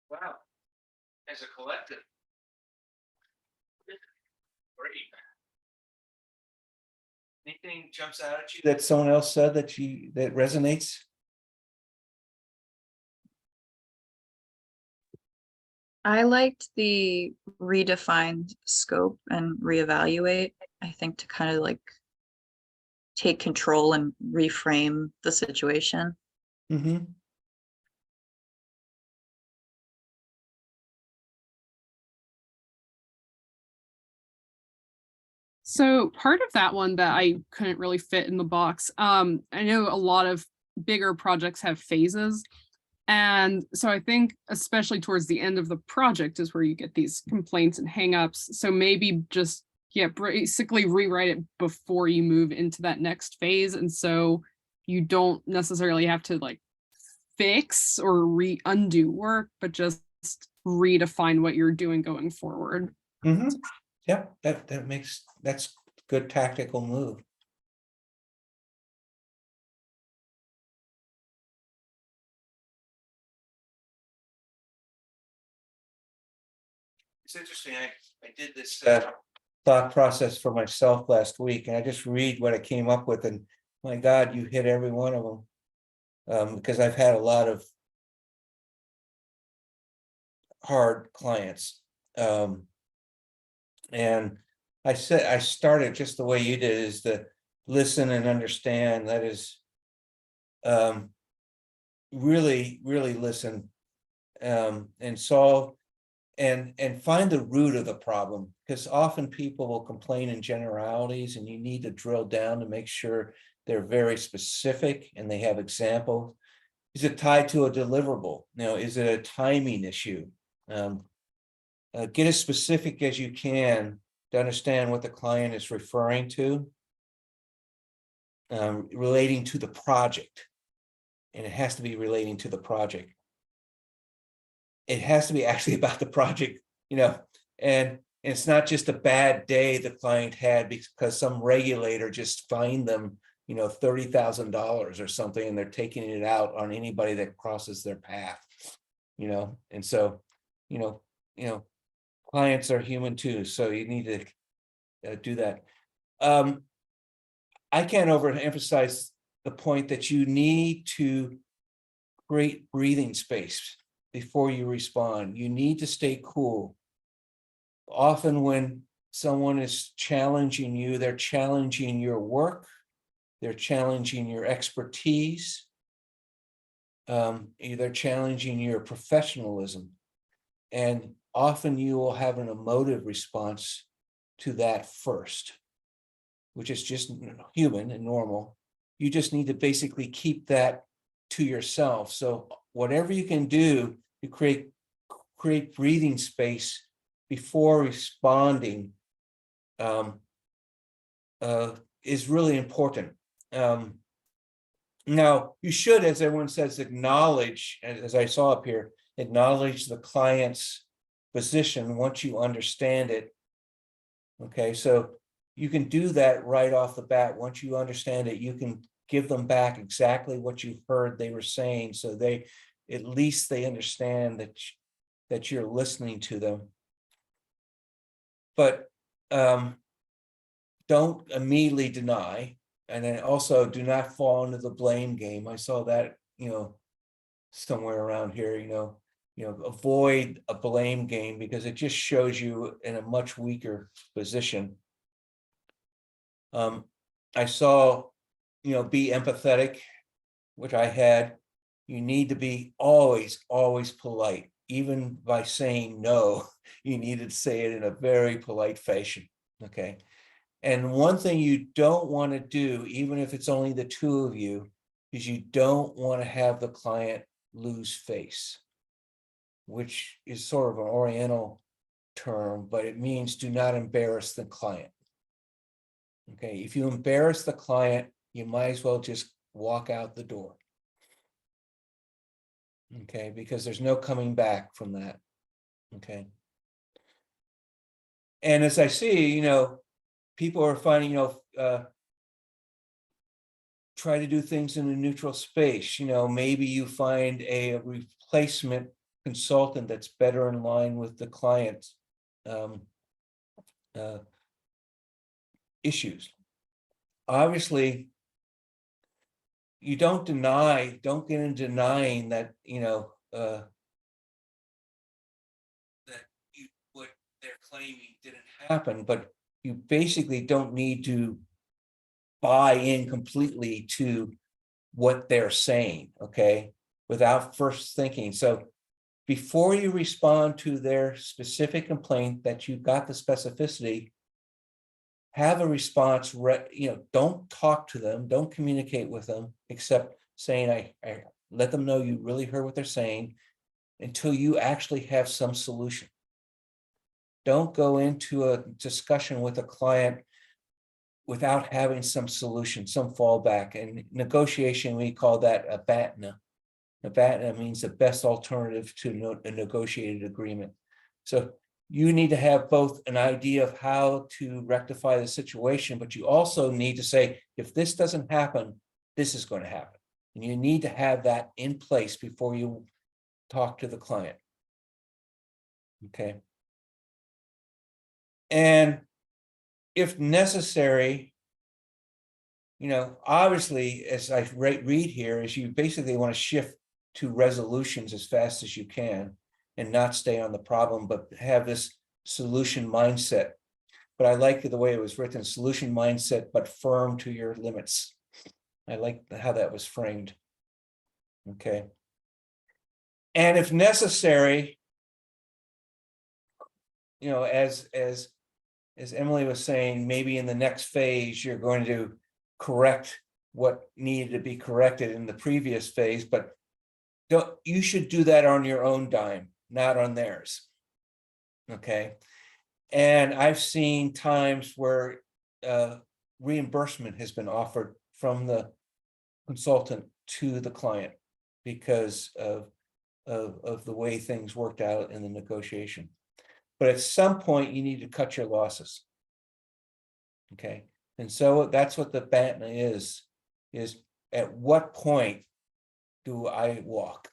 Wow, as a collective. Great. Anything jumps out at you that someone else said that resonates? I liked the redefined scope and reevaluate. I think to kind of like take control and reframe the situation. Mm-hmm. So part of that one that I couldn't really fit in the box, I know a lot of bigger projects have phases. And so I think especially towards the end of the project is where you get these complaints and hangups. So maybe just, yeah, basically rewrite it before you move into that next phase. And so you don't necessarily have to like fix or undo work, but just redefine what you're doing going forward. Mm-hmm. Yep, that's a good tactical move. It's interesting. I did this thought process for myself last week, and I just read what I came up with, and my God, you hit every one of them. Because I've had a lot of hard clients. And I started just the way you did, is to listen and understand. That is really listen and solve and find the root of the problem, because often people will complain in generalities, and you need to drill down to make sure they're very specific and they have examples. Is it tied to a deliverable? Is it a timing issue? Get as specific as you can to understand what the client is referring to, relating to the project. And it has to be relating to the project. It has to be actually about the project, and it's not just a bad day the client had because some regulator just fined them, $30,000 or something, and they're taking it out on anybody that crosses their path, and so, clients are human too, so you need to do that. I can't overemphasize the point that you need to create breathing space before you respond. You need to stay cool. Often when someone is challenging you, they're challenging your work, they're challenging your expertise, they're challenging your professionalism. And often you will have an emotive response to that first, which is just human and normal. You just need to basically keep that to yourself. So whatever you can do to create breathing space before responding is really important. Now, you should, as everyone says, acknowledge, as I saw up here, acknowledge the client's position once you understand it. Okay, so you can do that right off the bat. Once you understand it, you can give them back exactly what you heard they were saying, so at least they understand that you're listening to them. But don't immediately deny. and then also do not fall into the blame game. I saw that, somewhere around here, avoid a blame game because it just shows you in a much weaker position. I saw, be empathetic, which I had. You need to be always polite, even by saying no. You need to say it in a very polite fashion. Okay. And one thing you don't want to do, even if it's only the two of you, is you don't want to have the client lose face, which is sort of an Oriental term, but it means do not embarrass the client. Okay, if you embarrass the client, you might as well just walk out the door. Okay, because there's no coming back from that. Okay. And as I see, people are finding, try to do things in a neutral space. Maybe you find a replacement consultant that's better in line with the client's issues. Obviously, you don't get in denying that, what they're claiming didn't happen, but you basically don't need to buy in completely to what they're saying, okay, without first thinking. So before you respond to their specific complaint that you've got the specificity, have a response, don't talk to them, don't communicate with them, except saying, I let them know you really heard what they're saying until you actually have some solution. Don't go into a discussion with a client without having some solution, some fallback. And negotiation, we call that a BATNA. A BATNA means the best alternative to a negotiated agreement. So you need to have both an idea of how to rectify the situation, but you also need to say, if this doesn't happen, this is going to happen. And you need to have that in place before you talk to the client. Okay. And if necessary, obviously, as I read here, is you basically want to shift to resolutions as fast as you can and not stay on the problem, but have this solution mindset. But I like the way it was written, solution mindset, but firm to your limits. I like how that was framed. Okay. And if necessary, as Emily was saying, maybe in the next phase, you're going to correct what needed to be corrected in the previous phase, but you should do that on your own dime, not on theirs. Okay. And I've seen times where reimbursement has been offered from the consultant to the client because of the way things worked out in the negotiation. But at some point, you need to cut your losses. Okay. And so that's what the BATNA is at what point do I walk?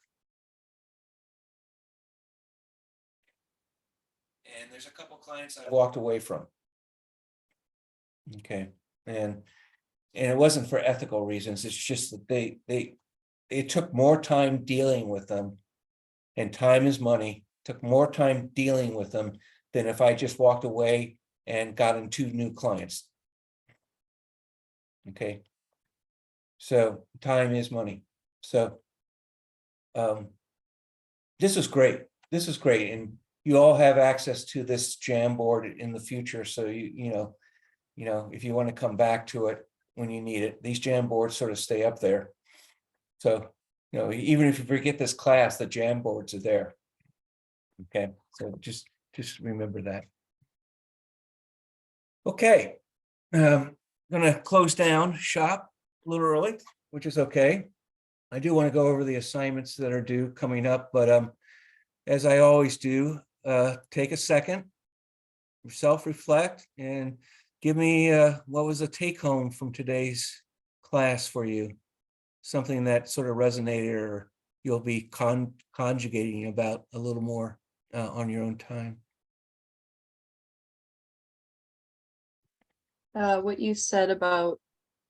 And there's a couple clients I walked away from. Okay. And it wasn't for ethical reasons. It's just that it took more time dealing with them, and time is money. Took more time dealing with them than if I just walked away and got in 2 new clients. Okay. So time is money. So this is great. This is great. And you all have access to this Jamboard in the future. So if you want to come back to it when you need it, these Jamboards sort of stay up there. So, even if you forget this class, the Jamboards are there. Okay, so just remember that. Okay, gonna close down shop a little early, which is okay. I do want to go over the assignments that are due coming up, but as I always do, take a second, self-reflect, and give me what was a take home from today's class for you, something that sort of resonated or you'll be conjugating about a little more on your own time. What you said about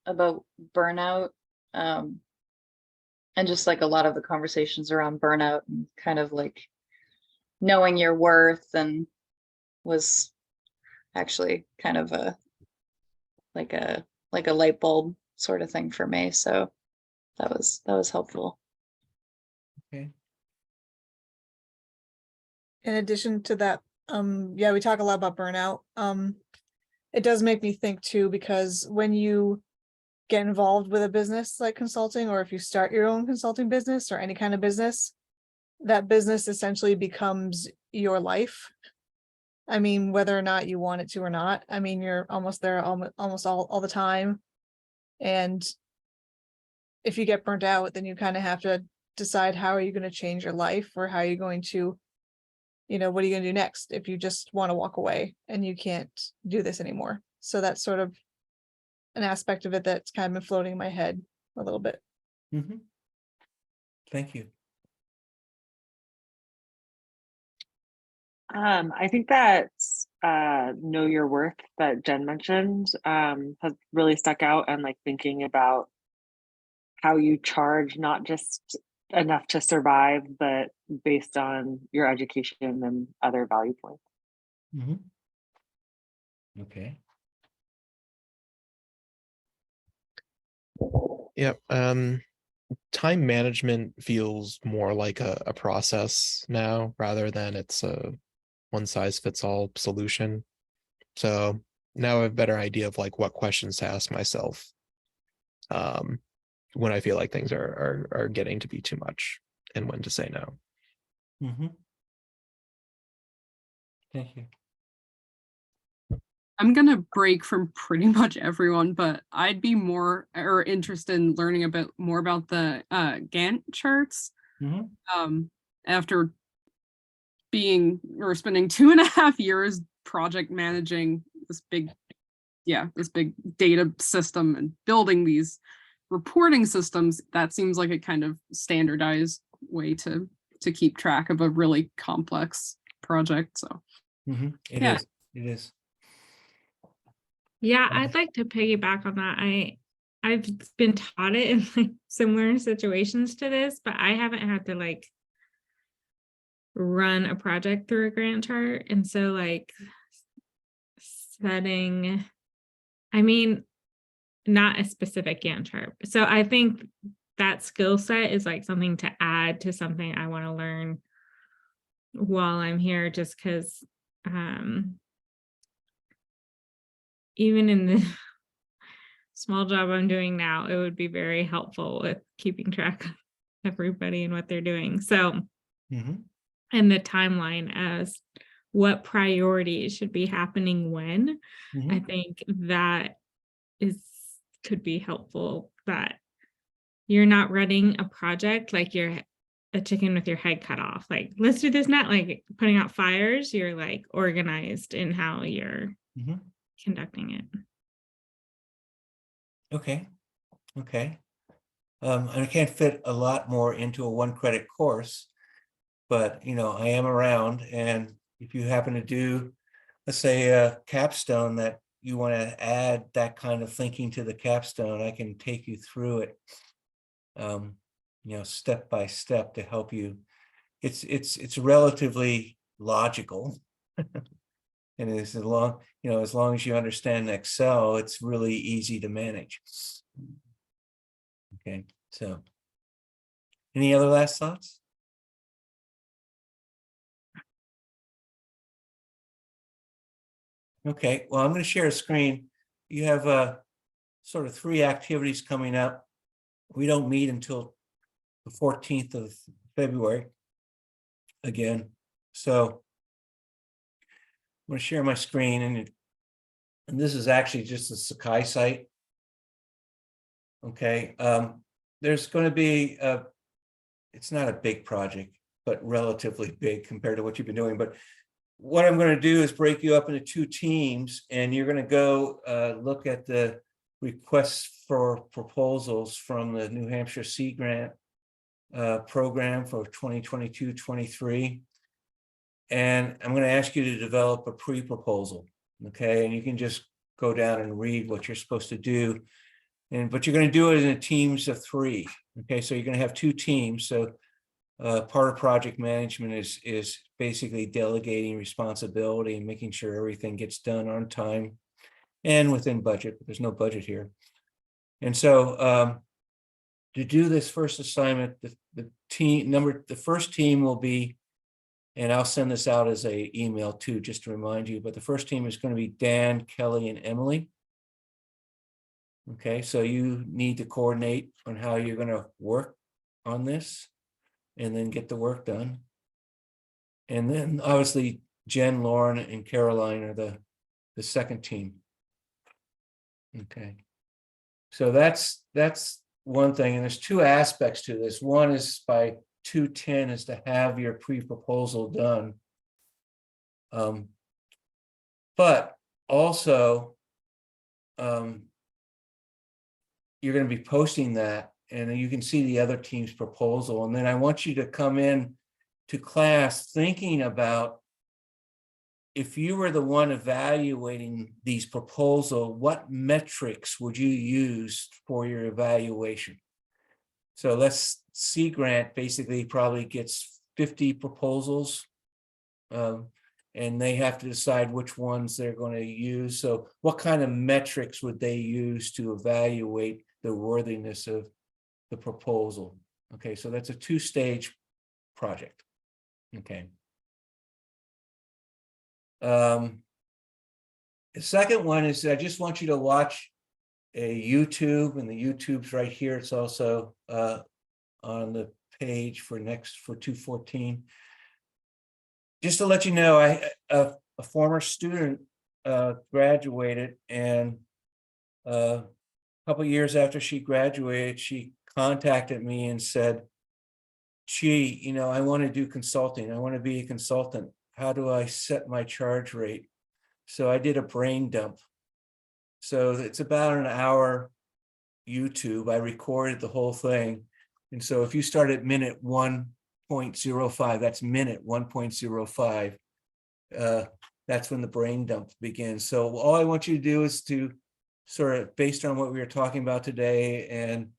about burnout. And just like a lot of the conversations around burnout and kind of like knowing your worth, and was actually kind of a like a light bulb sort of thing for me. So that was helpful. Okay. In addition to that, yeah, we talk a lot about burnout. It does make me think too, because when you get involved with a business like consulting, or if you start your own consulting business or any kind of business, that business essentially becomes your life. I mean, whether or not you want it to or not, I mean, you're almost there almost all the time. And if you get burnt out, then you kind of have to decide, how are you going to change your life, or how are you going to, what are you going to do next if you just want to walk away and you can't do this anymore. So that's sort of an aspect of it that's kind of been floating in my head a little bit. Mm-hmm. Thank you. I think that know your worth that Jen mentioned has really stuck out, and like thinking about how you charge not just enough to survive, but based on your education and other value points. Mm-hmm. Okay. Yep. Time management feels more like a process now, rather than it's a one size fits all solution. So now I have a better idea of like what questions to ask myself when I feel like things are getting to be too much, and when to say no. Mm-hmm. Thank you. I'm gonna break from pretty much everyone, but I'd be more or interested in learning a bit more about the Gantt charts. Mm-hmm. After spending 2.5 years project managing this big data system and building these reporting systems, that seems like a kind of standardized way to keep track of a really complex project. So Mm-hmm. It yeah. is. It is. Yeah, I'd like to piggyback on that. I've been taught it in like similar situations to this, but I haven't had to like run a project through a Gantt chart. And so like setting, I mean, not a specific Gantt chart. So I think that skill set is like something to add to something I want to learn while I'm here, just because even in the small job I'm doing now, it would be very helpful with keeping track of everybody and what they're doing. So, Mm-hmm. and the timeline as what priorities should be happening when, Mm-hmm. I think that could be helpful, that you're not running a project like you're a chicken with your head cut off. Like, let's do this, not like putting out fires. You're like organized in how you're Mm-hmm. conducting it. Okay. Okay. And I can't fit a lot more into a 1-credit course, but I am around, and if you happen to do, let's say, a capstone that you want to add that kind of thinking to the capstone, I can take you through it, step by step to help you. It's relatively logical. And as long as you understand Excel, it's really easy to manage. Okay, so any other last thoughts? Okay, well, I'm going to share a screen. You have sort of 3 activities coming up. We don't meet until the 14th of February again. So I'm going to share my screen, and this is actually just the Sakai site. Okay, there's going to be it's not a big project, but relatively big compared to what you've been doing. But what I'm going to do is break you up into 2 teams, and you're going to go look at the requests for proposals from the New Hampshire Sea Grant program for 2022-23. And I'm going to ask you to develop a pre-proposal. Okay, and you can just go down and read what you're supposed to do. but you're going to do it in teams of 3. Okay, so you're going to have 2 teams. So part of project management is basically delegating responsibility and making sure everything gets done on time and within budget, but there's no budget here. And so to do this first assignment, the first team will be, and I'll send this out as a email too, just to remind you, but the first team is going to be Dan, Kelly, and Emily. Okay, so you need to coordinate on how you're going to work on this and then get the work done. And then obviously Jen, Lauren, and Caroline are the second team. Okay, so that's one thing, and there's 2 aspects to this. One is by 210 is to have your pre-proposal done. But also you're going to be posting that, and you can see the other team's proposal. And then I want you to come in to class thinking about, if you were the one evaluating these proposals, what metrics would you use for your evaluation? So let's see, Grant basically probably gets 50 proposals, and they have to decide which ones they're going to use. So what kind of metrics would they use to evaluate the worthiness of the proposal? Okay, so that's a 2-stage project. Okay. The second one is, I just want you to watch a YouTube, and the YouTube's right here. It's also on the page for 214. Just to let you know, a former student graduated, and a couple years after she graduated, she contacted me and said, gee, I want to do consulting. I want to be a consultant. How do I set my charge rate? So I did a brain dump. So it's about an hour YouTube. I recorded the whole thing. And so if you start at minute 1.05, that's minute 1.05. That's when the brain dump begins. So all I want you to do is to sort of, based on what we were talking about today, and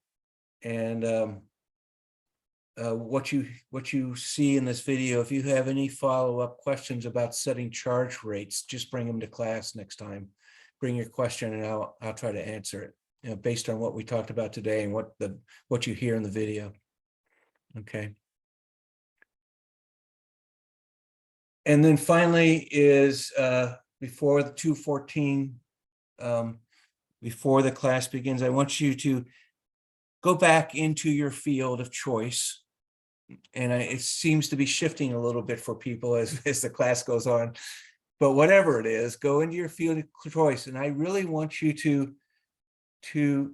what you see in this video, if you have any follow-up questions about setting charge rates, just bring them to class next time. Bring your question and I'll try to answer it, based on what we talked about today and what you hear in the video. Okay. And then finally is before the 214, before the class begins, I want you to go back into your field of choice. And it seems to be shifting a little bit for people as the class goes on. But whatever it is, go into your field of choice. And I really want you to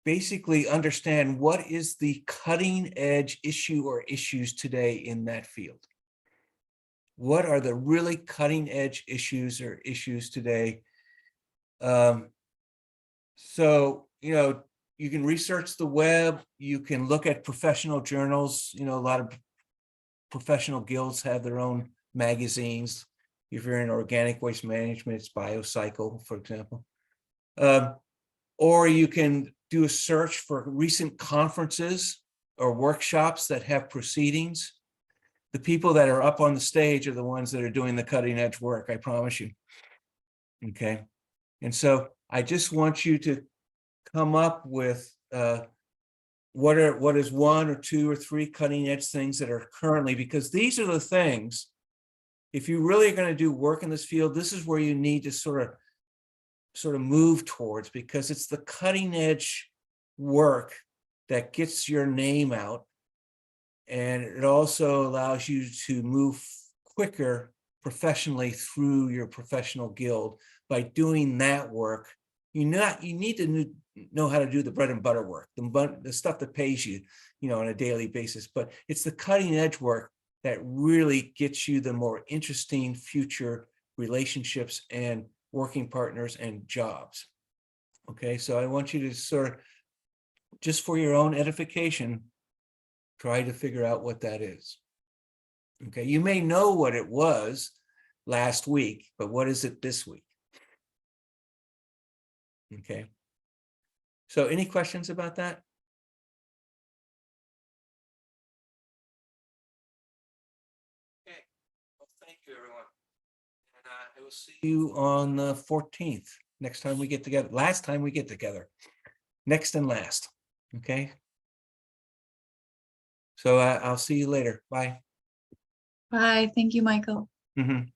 basically understand what is the cutting edge issue or issues today in that field. What are the really cutting edge issues or issues today? So, you can research the web, you can look at professional journals. A lot of professional guilds have their own magazines. If you're in organic waste management, it's BioCycle, for example. Or you can do a search for recent conferences or workshops that have proceedings. The people that are up on the stage are the ones that are doing the cutting edge work, I promise you. Okay. And so I just want you to come up with what is 1 or 2 or 3 cutting edge things that are currently, because these are the things, if you really are going to do work in this field, this is where you need to sort of move towards, because it's the cutting edge work that gets your name out. And it also allows you to move quicker professionally through your professional guild. By doing that work, you need to know how to do the bread and butter work, the stuff that pays you, on a daily basis. But it's the cutting edge work that really gets you the more interesting future relationships and working partners and jobs. Okay, so I want you to sort of, just for your own edification, try to figure out what that is. Okay, you may know what it was last week, but what is it this week? Okay. So any questions about that? Okay, well, thank you, everyone. And I will see you on the 14th, next time we get together, last time we get together, next and last, okay? So I'll see you later, bye. Bye. Thank you, Michael. Mhm.